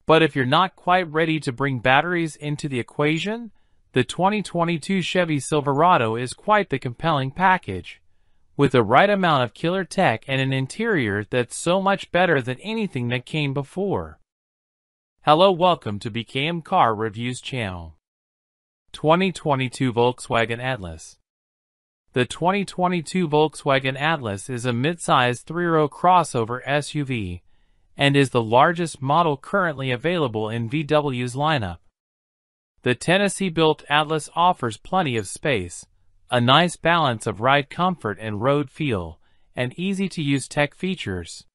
But if you're not quite ready to bring batteries into the equation, the 2022 Chevy Silverado is quite the compelling package, with the right amount of killer tech and an interior that's so much better than anything that came before. Hello, welcome to BKM Car Reviews channel. 2022 Volkswagen Atlas. The 2022 Volkswagen Atlas is a mid-size three-row crossover SUV and is the largest model currently available in VW's lineup. The Tennessee-built Atlas offers plenty of space, a nice balance of ride comfort and road feel, and easy-to-use tech features.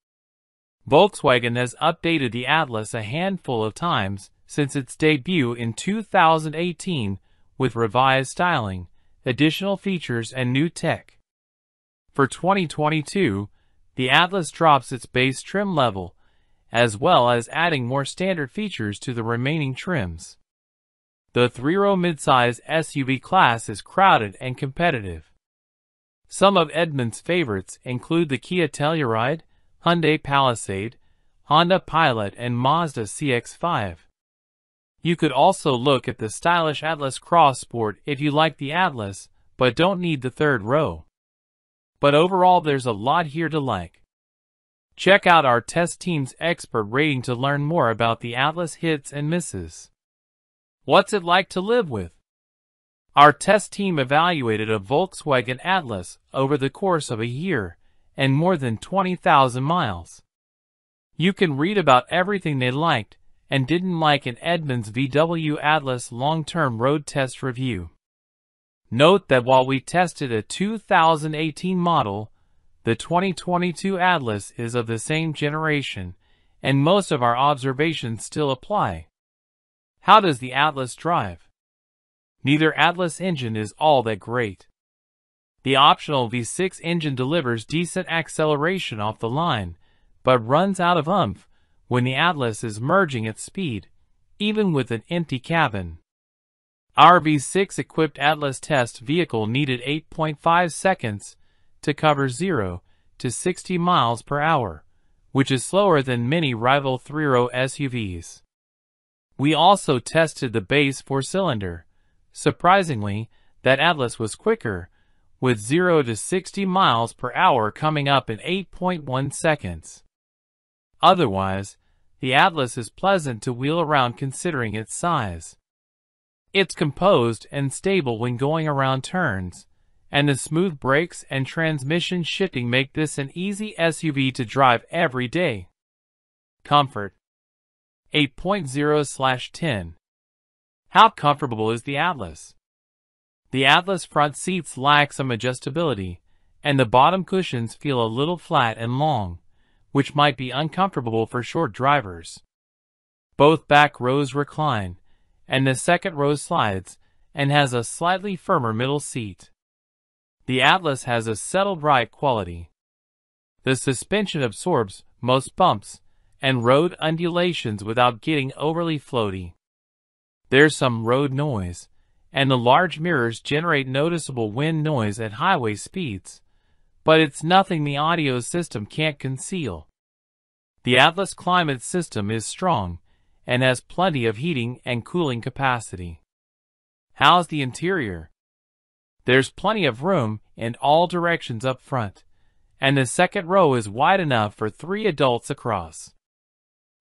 Volkswagen has updated the Atlas a handful of times since its debut in 2018 with revised styling, additional features, and new tech. For 2022, the Atlas drops its base trim level, as well as adding more standard features to the remaining trims. The three-row midsize SUV class is crowded and competitive. Some of Edmund's favorites include the Kia Telluride, Hyundai Palisade, Honda Pilot, and Mazda CX-5. You could also look at the stylish Atlas Cross Sport if you like the Atlas, but don't need the third row. But overall, there's a lot here to like. Check out our test team's expert rating to learn more about the Atlas hits and misses. What's it like to live with? Our test team evaluated a Volkswagen Atlas over the course of a year and more than 20,000 miles. You can read about everything they liked and didn't like in Edmund's VW Atlas long-term road test review. Note that while we tested a 2018 model, the 2022 Atlas is of the same generation, and most of our observations still apply. How does the Atlas drive? Neither Atlas engine is all that great. The optional V6 engine delivers decent acceleration off the line, but runs out of oomph when the Atlas is merging at speed, even with an empty cabin. Our V6-equipped Atlas test vehicle needed 8.5 seconds to cover 0 to 60 miles per hour, which is slower than many rival three-row SUVs. We also tested the base four-cylinder. Surprisingly, that Atlas was quicker, with 0 to 60 miles per hour coming up in 8.1 seconds. Otherwise, the Atlas is pleasant to wheel around considering its size. It's composed and stable when going around turns, and the smooth brakes and transmission shifting make this an easy SUV to drive every day. Comfort. 8.0/10. How comfortable is the Atlas? The Atlas front seats lack some adjustability, and the bottom cushions feel a little flat and long, which might be uncomfortable for short drivers. Both back rows recline, and the second row slides and has a slightly firmer middle seat. The Atlas has a settled ride quality. The suspension absorbs most bumps and road undulations without getting overly floaty. There's some road noise, and the large mirrors generate noticeable wind noise at highway speeds, but it's nothing the audio system can't conceal. The Atlas climate system is strong and has plenty of heating and cooling capacity. How's the interior? There's plenty of room in all directions up front, and the second row is wide enough for 3 adults across.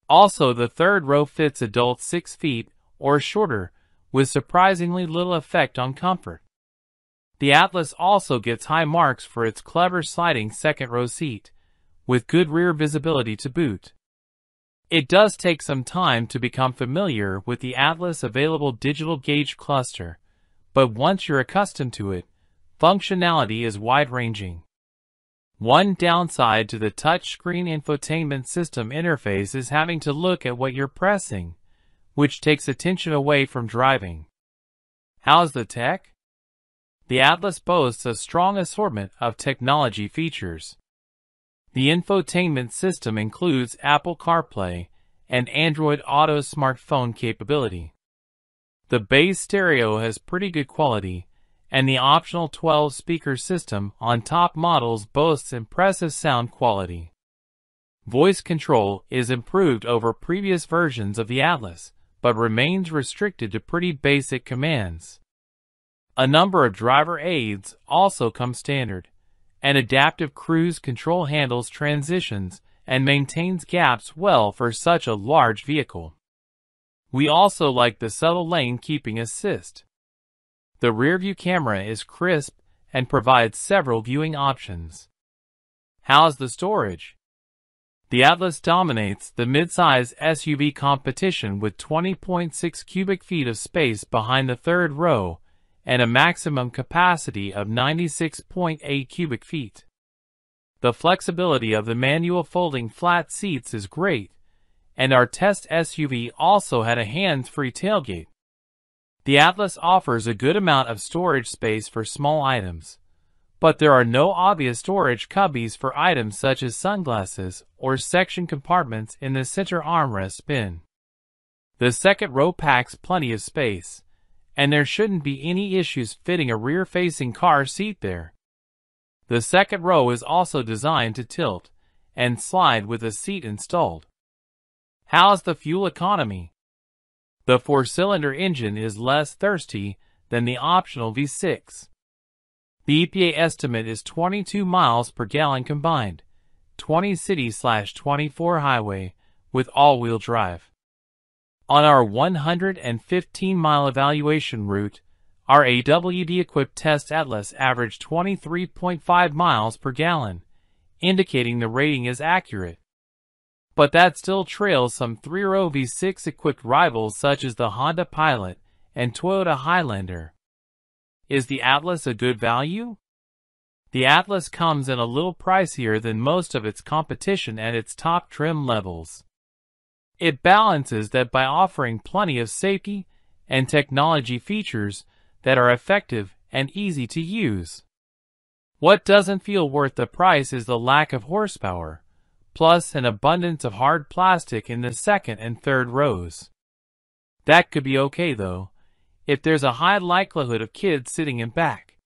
Also, the third row fits adults 6 feet or shorter, with surprisingly little effect on comfort. The Atlas also gets high marks for its clever sliding second row seat, with good rear visibility to boot. It does take some time to become familiar with the Atlas available digital gauge cluster, but once you're accustomed to it, functionality is wide-ranging. One downside to the touchscreen infotainment system interface is having to look at what you're pressing, which takes attention away from driving. How's the tech? The Atlas boasts a strong assortment of technology features. The infotainment system includes Apple CarPlay and Android Auto smartphone capability. The base stereo has pretty good quality, and the optional 12-speaker system on top models boasts impressive sound quality. Voice control is improved over previous versions of the Atlas, but remains restricted to pretty basic commands. A number of driver aids also come standard, and adaptive cruise control handles transitions and maintains gaps well for such a large vehicle. We also like the subtle lane keeping assist. The rear-view camera is crisp and provides several viewing options. How's the storage? The Atlas dominates the midsize SUV competition with 20.6 cubic feet of space behind the third row and a maximum capacity of 96.8 cubic feet. The flexibility of the manual folding flat seats is great, and our test SUV also had a hands-free tailgate. The Atlas offers a good amount of storage space for small items, but there are no obvious storage cubbies for items such as sunglasses or section compartments in the center armrest bin. The second row packs plenty of space, and there shouldn't be any issues fitting a rear-facing car seat there. The second row is also designed to tilt and slide with a seat installed. How's the fuel economy? The 4-cylinder engine is less thirsty than the optional V6. The EPA estimate is 22 miles per gallon combined, 20 city/24 highway, with all-wheel drive. On our 115-mile evaluation route, our AWD-equipped test Atlas averaged 23.5 miles per gallon, indicating the rating is accurate. But that still trails some 3-row V6-equipped rivals such as the Honda Pilot and Toyota Highlander. Is the Atlas a good value? The Atlas comes in a little pricier than most of its competition at its top trim levels. It balances that by offering plenty of safety and technology features that are effective and easy to use. What doesn't feel worth the price is the lack of horsepower, plus an abundance of hard plastic in the second and third rows. That could be okay though, if there's a high likelihood of kids sitting in back.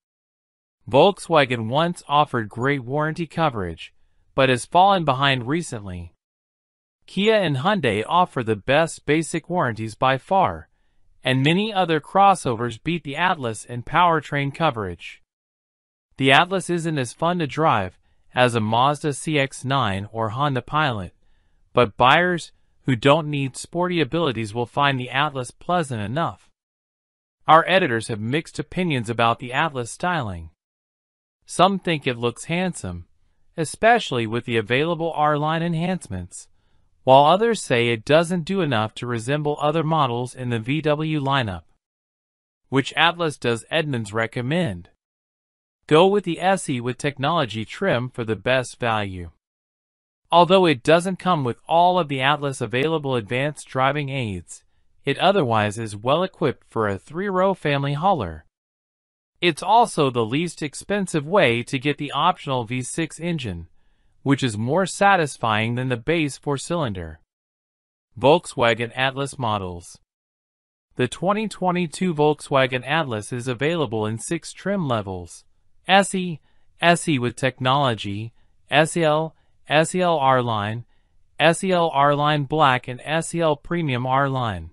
Volkswagen once offered great warranty coverage, but has fallen behind recently. Kia and Hyundai offer the best basic warranties by far, and many other crossovers beat the Atlas in powertrain coverage. The Atlas isn't as fun to drive as a Mazda CX-9 or Honda Pilot, but buyers who don't need sporty abilities will find the Atlas pleasant enough. Our editors have mixed opinions about the Atlas styling. Some think it looks handsome, especially with the available R-Line enhancements, while others say it doesn't do enough to resemble other models in the VW lineup. Which Atlas does Edmunds recommend? Go with the SE with technology trim for the best value. Although it doesn't come with all of the Atlas available advanced driving aids, it otherwise is well equipped for a 3-row family hauler. It's also the least expensive way to get the optional V6 engine, which is more satisfying than the base 4-cylinder. Volkswagen Atlas models. The 2022 Volkswagen Atlas is available in 6 trim levels: SE, SE with technology, SEL, SEL R-Line, SEL R-Line Black, and SEL Premium R-Line.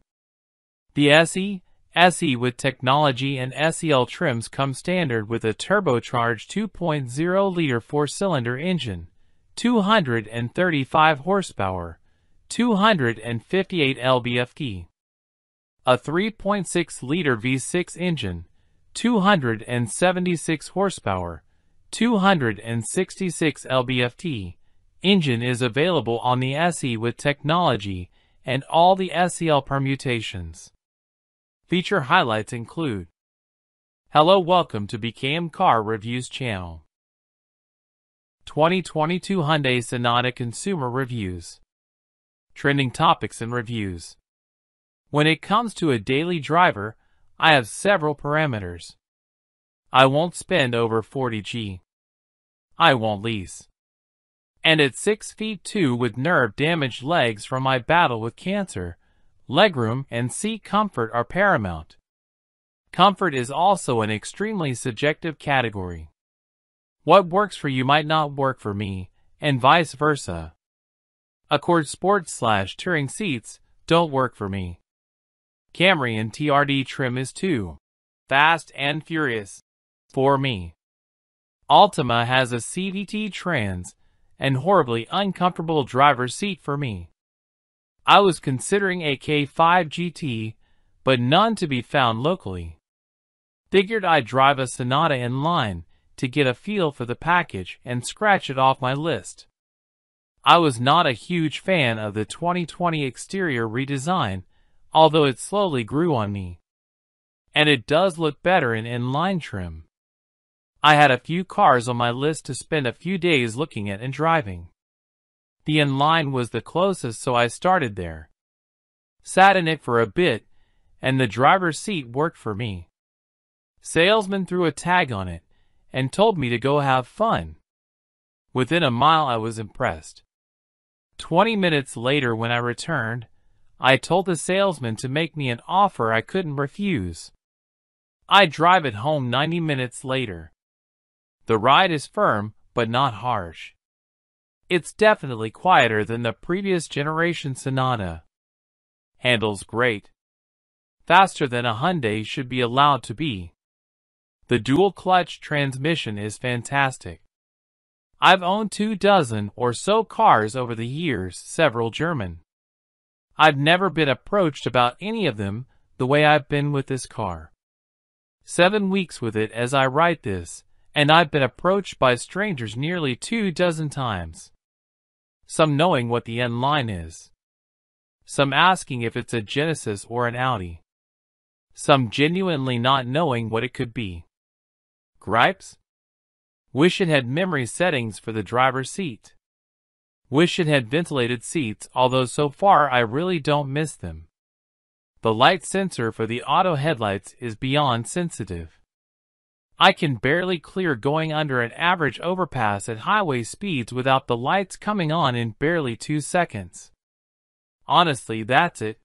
The SE, SE with technology, and SEL trims come standard with a turbocharged 2.0-liter 4-cylinder engine, 235 horsepower, 258 lb-ft. A 3.6-liter V6 engine, 276 horsepower, 266 lb-ft. Engine is available on the SE with technology and all the SEL permutations. Feature highlights include: Hello, welcome to BKM Car Reviews channel. 2022 Hyundai Sonata Consumer Reviews. Trending topics and reviews. When it comes to a daily driver, I have several parameters. I won't spend over 40G. I won't lease. And at 6 feet 2 with nerve-damaged legs from my battle with cancer, legroom and seat comfort are paramount. Comfort is also an extremely subjective category. What works for you might not work for me, and vice versa. Accord Sport/Touring seats don't work for me. Camry and TRD trim is too fast and furious for me. Altima has a CVT Trans and horribly uncomfortable driver's seat for me. I was considering a K5 GT, but none to be found locally. Figured I'd drive a Sonata in line to get a feel for the package and scratch it off my list. I was not a huge fan of the 2020 exterior redesign, although it slowly grew on me. And it does look better in inline trim. I had a few cars on my list to spend a few days looking at and driving. The N-Line was the closest, so I started there. Sat in it for a bit, and the driver's seat worked for me. Salesman threw a tag on it and told me to go have fun. Within a mile I was impressed. 20 minutes later when I returned, I told the salesman to make me an offer I couldn't refuse. I drive it home 90 minutes later. The ride is firm, but not harsh. It's definitely quieter than the previous generation Sonata. Handles great. Faster than a Hyundai should be allowed to be. The dual-clutch transmission is fantastic. I've owned 24 or so cars over the years, several German. I've never been approached about any of them the way I've been with this car. 7 weeks with it as I write this, and I've been approached by strangers nearly 24 times. Some knowing what the N-Line is. Some asking if it's a Genesis or an Audi. Some genuinely not knowing what it could be. Gripes? Wish it had memory settings for the driver's seat. Wish it had ventilated seats, although so far I really don't miss them. The light sensor for the auto headlights is beyond sensitive. I can barely clear going under an average overpass at highway speeds without the lights coming on in barely 2 seconds. Honestly, that's it.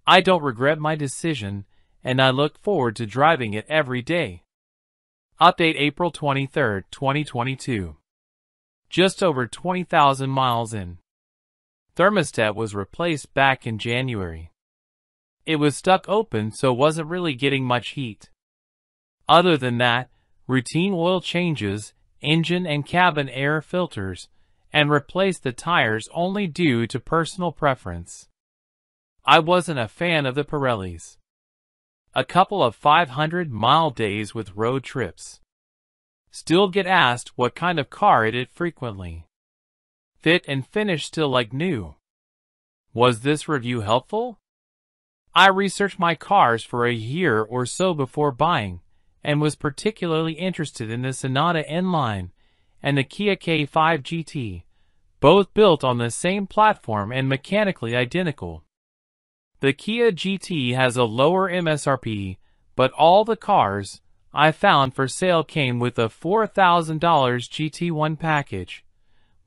I don't regret my decision, and I look forward to driving it every day. Update April 23, 2022. Just over 20,000 miles in. Thermostat was replaced back in January. It was stuck open, so wasn't really getting much heat. Other than that, routine oil changes, engine and cabin air filters, and replaced the tires only due to personal preference. I wasn't a fan of the Pirellis. A couple of 500-mile days with road trips. Still get asked what kind of car it is frequently. Fit and finish still like new. Was this review helpful? I researched my cars for a year or so before buying, and was particularly interested in the Sonata N-Line and the Kia K5 GT, both built on the same platform and mechanically identical. The Kia GT has a lower MSRP, but all the cars I found for sale came with a $4,000 GT1 package,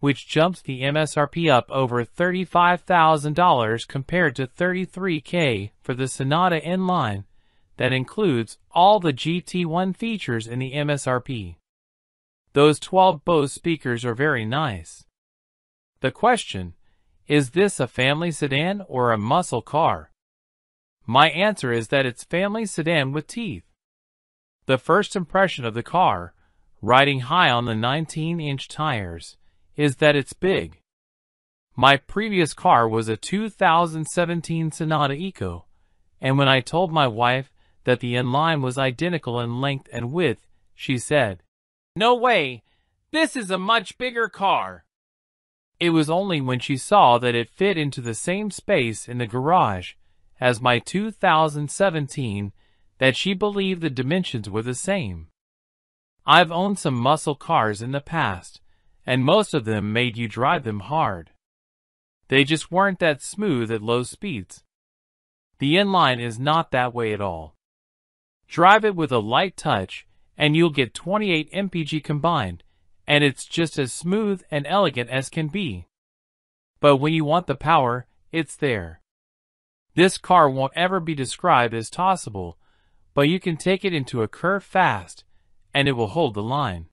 which jumps the MSRP up over $35,000 compared to $33,000 for the Sonata N-Line. That includes all the GT1 features in the MSRP. Those 12 Bose speakers are very nice. The question, is this a family sedan or a muscle car? My answer is that it's family sedan with teeth. The first impression of the car, riding high on the 19-inch tires, is that it's big. My previous car was a 2017 Sonata Eco, and when I told my wife that the N-Line was identical in length and width, she said, "No way, this is a much bigger car." It was only when she saw that it fit into the same space in the garage as my 2017 that she believed the dimensions were the same. I've owned some muscle cars in the past, and most of them made you drive them hard. They just weren't that smooth at low speeds. The N-Line is not that way at all. Drive it with a light touch, and you'll get 28 mpg combined, and it's just as smooth and elegant as can be. But when you want the power, it's there. This car won't ever be described as tossable, but you can take it into a curve fast, and it will hold the line.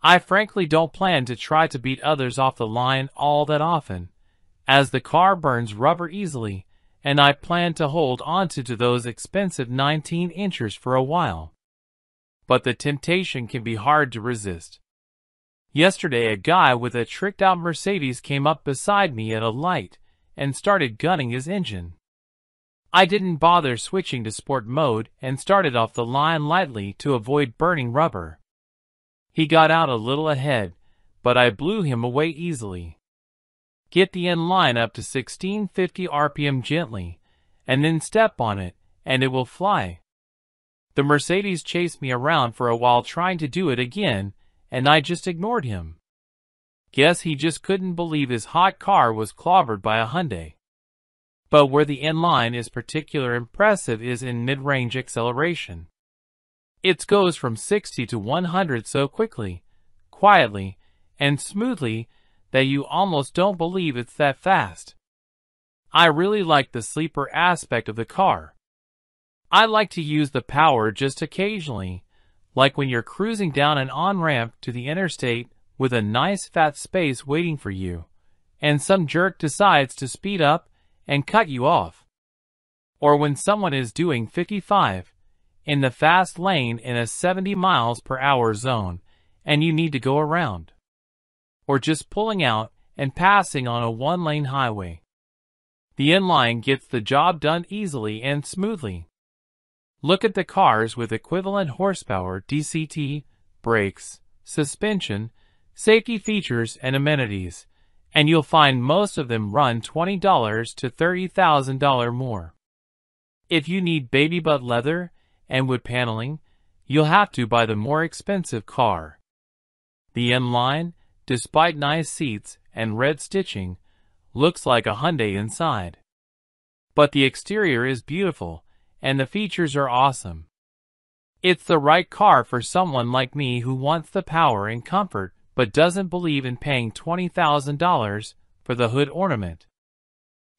I frankly don't plan to try to beat others off the line all that often, as the car burns rubber easily, and I plan to hold onto those expensive 19-inchers for a while. But the temptation can be hard to resist. Yesterday a guy with a tricked-out Mercedes came up beside me at a light and started gunning his engine. I didn't bother switching to sport mode and started off the line lightly to avoid burning rubber. He got out a little ahead, but I blew him away easily. Get the N-Line up to 1650 RPM gently, and then step on it, and it will fly. The Mercedes chased me around for a while trying to do it again, and I just ignored him. Guess he just couldn't believe his hot car was clobbered by a Hyundai. But where the N-Line is particularly impressive is in mid-range acceleration. It goes from 60 to 100 so quickly, quietly, and smoothly that you almost don't believe it's that fast. I really like the sleeper aspect of the car. I like to use the power just occasionally, like when you're cruising down an on-ramp to the interstate with a nice fat space waiting for you, and some jerk decides to speed up and cut you off. Or when someone is doing 55 in the fast lane in a 70 miles per hour zone and you need to go around. Or just pulling out and passing on a one-lane highway. The N-Line gets the job done easily and smoothly. Look at the cars with equivalent horsepower, DCT, brakes, suspension, safety features, and amenities, and you'll find most of them run $20 to $30,000 more. If you need baby butt leather and wood paneling, you'll have to buy the more expensive car. The N-Line, despite nice seats and red stitching, looks like a Hyundai inside. But the exterior is beautiful, and the features are awesome. It's the right car for someone like me who wants the power and comfort but doesn't believe in paying $20,000 for the hood ornament.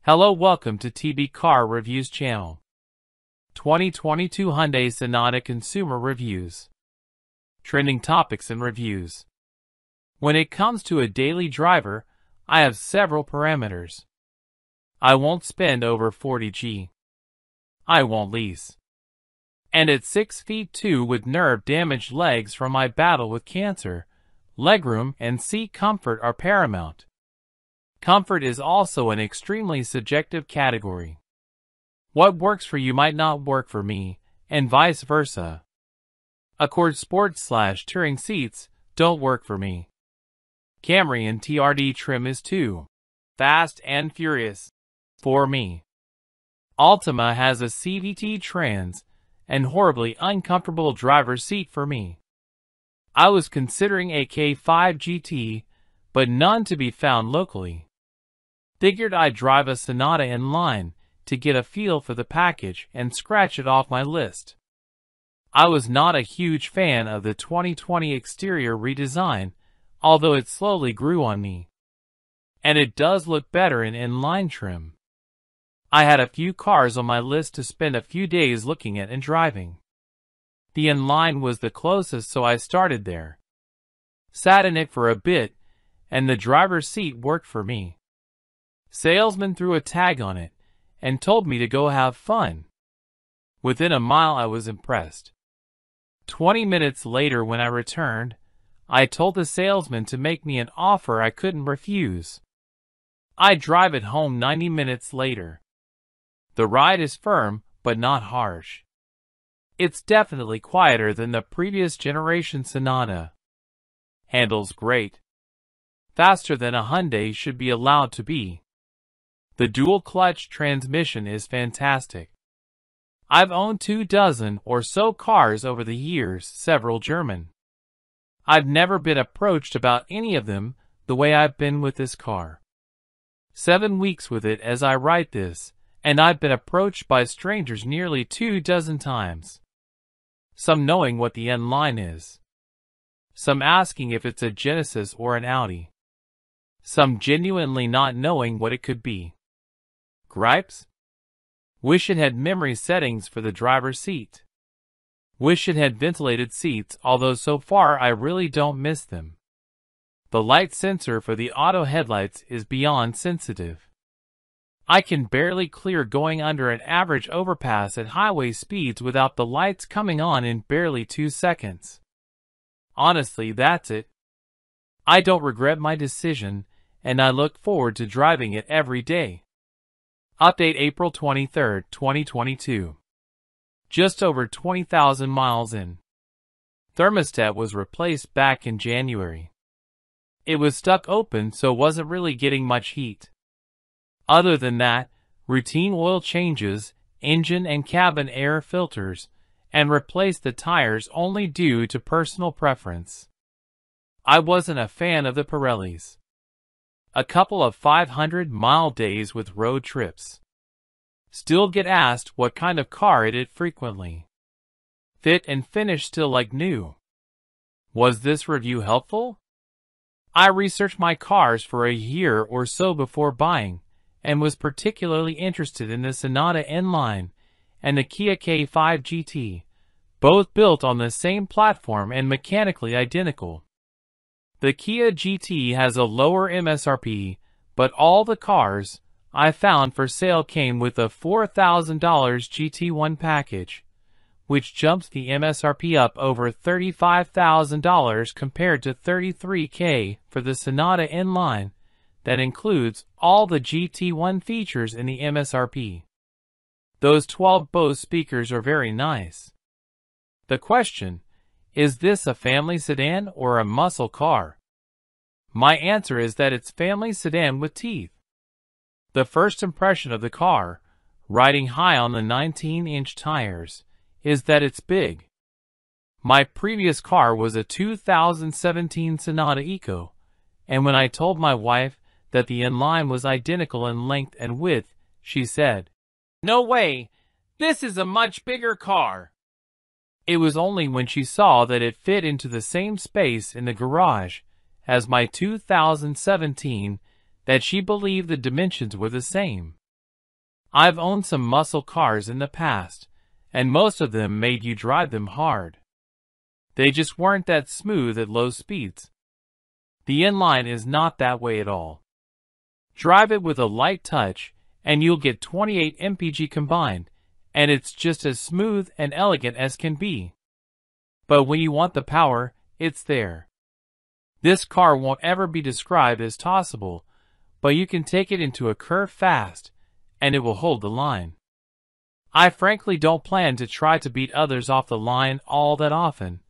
Hello, welcome to TB Car Reviews channel. 2022 Hyundai Sonata Consumer Reviews. Trending topics and reviews. When it comes to a daily driver, I have several parameters. I won't spend over $40,000. I won't lease. And at 6 feet 2 with nerve-damaged legs from my battle with cancer, legroom and seat comfort are paramount. Comfort is also an extremely subjective category. What works for you might not work for me, and vice versa. Accord Sport/Touring seats don't work for me. Camry and TRD trim is too fast and furious for me. Altima has a CVT Trans and horribly uncomfortable driver's seat for me. I was considering a K5 GT, but none to be found locally. Figured I'd drive a Sonata N-Line to get a feel for the package and scratch it off my list. I was not a huge fan of the 2020 exterior redesign, although it slowly grew on me. And it does look better in N-Line trim. I had a few cars on my list to spend a few days looking at and driving. The N-Line was the closest, so I started there. Sat in it for a bit, and the driver's seat worked for me. Salesman threw a tag on it and told me to go have fun. Within a mile I was impressed. 20 minutes later when I returned, I told the salesman to make me an offer I couldn't refuse. I drive it home 90 minutes later. The ride is firm, but not harsh. It's definitely quieter than the previous generation Sonata. Handles great. Faster than a Hyundai should be allowed to be. The dual-clutch transmission is fantastic. I've owned 24 or so cars over the years, several German. I've never been approached about any of them the way I've been with this car. 7 weeks with it as I write this, and I've been approached by strangers nearly 24 times. Some knowing what the N-Line is. Some asking if it's a Genesis or an Audi. Some genuinely not knowing what it could be. Gripes? Wish it had memory settings for the driver's seat. Wish it had ventilated seats, although so far I really don't miss them. The light sensor for the auto headlights is beyond sensitive. I can barely clear going under an average overpass at highway speeds without the lights coming on in barely 2 seconds. Honestly, that's it. I don't regret my decision, and I look forward to driving it every day. Update April 23, 2022. Just over 20,000 miles in. Thermostat was replaced back in January. It was stuck open, so wasn't really getting much heat. Other than that, routine oil changes, engine and cabin air filters, and replaced the tires only due to personal preference. I wasn't a fan of the Pirellis. A couple of 500-mile days with road trips. Still get asked what kind of car it is frequently. Fit and finish still like new. Was this review helpful? I researched my cars for a year or so before buying, and was particularly interested in the Sonata N-Line and the Kia K5 GT, both built on the same platform and mechanically identical. The Kia GT has a lower MSRP, but all the cars I found for sale came with a $4,000 GT1 package, which jumps the MSRP up over $35,000 compared to $33,000 for the Sonata N-Line that includes all the GT1 features in the MSRP. Those 12 Bose speakers are very nice. The question, is this a family sedan or a muscle car? My answer is that it's family sedan with teeth. The first impression of the car, riding high on the 19-inch tires, is that it's big. My previous car was a 2017 Sonata Eco, and when I told my wife that the N-Line was identical in length and width, she said, "No way, this is a much bigger car." It was only when she saw that it fit into the same space in the garage as my 2017 that she believed the dimensions were the same. I've owned some muscle cars in the past, and most of them made you drive them hard. They just weren't that smooth at low speeds. The N-Line is not that way at all. Drive it with a light touch, and you'll get 28 mpg combined, and it's just as smooth and elegant as can be. But when you want the power, it's there. This car won't ever be described as tossable, but you can take it into a curve fast, and it will hold the line. I frankly don't plan to try to beat others off the line all that often,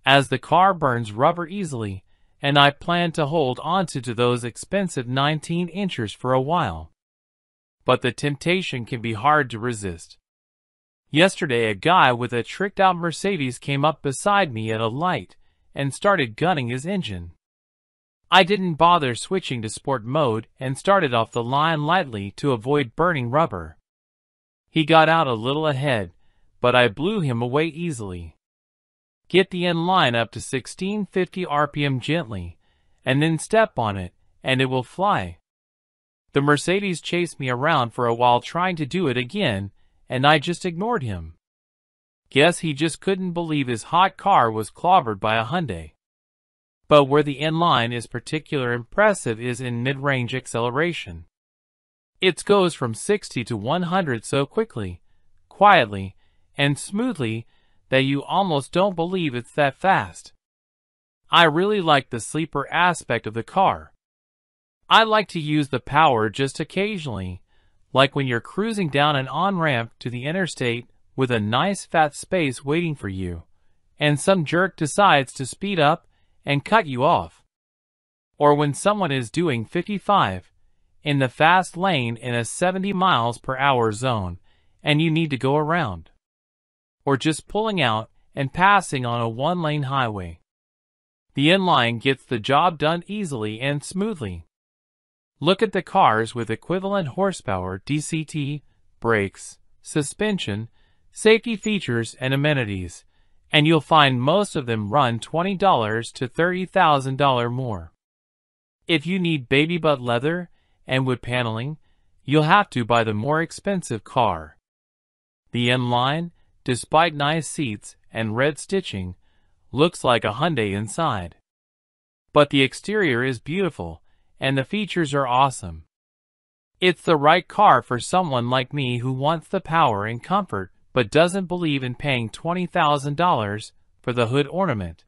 as the car burns rubber easily, and I plan to hold onto those expensive 19-inchers for a while. But the temptation can be hard to resist. Yesterday a guy with a tricked-out Mercedes came up beside me at a light and started gunning his engine. I didn't bother switching to sport mode and started off the line lightly to avoid burning rubber. He got out a little ahead, but I blew him away easily. Get the N-Line up to 1650 RPM gently, and then step on it, and it will fly. The Mercedes chased me around for a while trying to do it again, and I just ignored him. Guess he just couldn't believe his hot car was clobbered by a Hyundai. But where the N-Line is particularly impressive is in mid-range acceleration. It goes from 60 to 100 so quickly, quietly, and smoothly that you almost don't believe it's that fast. I really like the sleeper aspect of the car. I like to use the power just occasionally, like when you're cruising down an on-ramp to the interstate with a nice fat space waiting for you, and some jerk decides to speed up and cut you off. Or when someone is doing 55 in the fast lane in a 70 miles per hour zone and you need to go around. Or just pulling out and passing on a one-lane highway. The N-Line gets the job done easily and smoothly. Look at the cars with equivalent horsepower, DCT, brakes, suspension, safety features, and amenities, and you'll find most of them run $20 to $30,000 more. If you need baby butt leather and wood paneling, you'll have to buy the more expensive car. The N-Line, despite nice seats and red stitching, looks like a Hyundai inside. But the exterior is beautiful, and the features are awesome. It's the right car for someone like me who wants the power and comfort but doesn't believe in paying $20,000 for the hood ornament.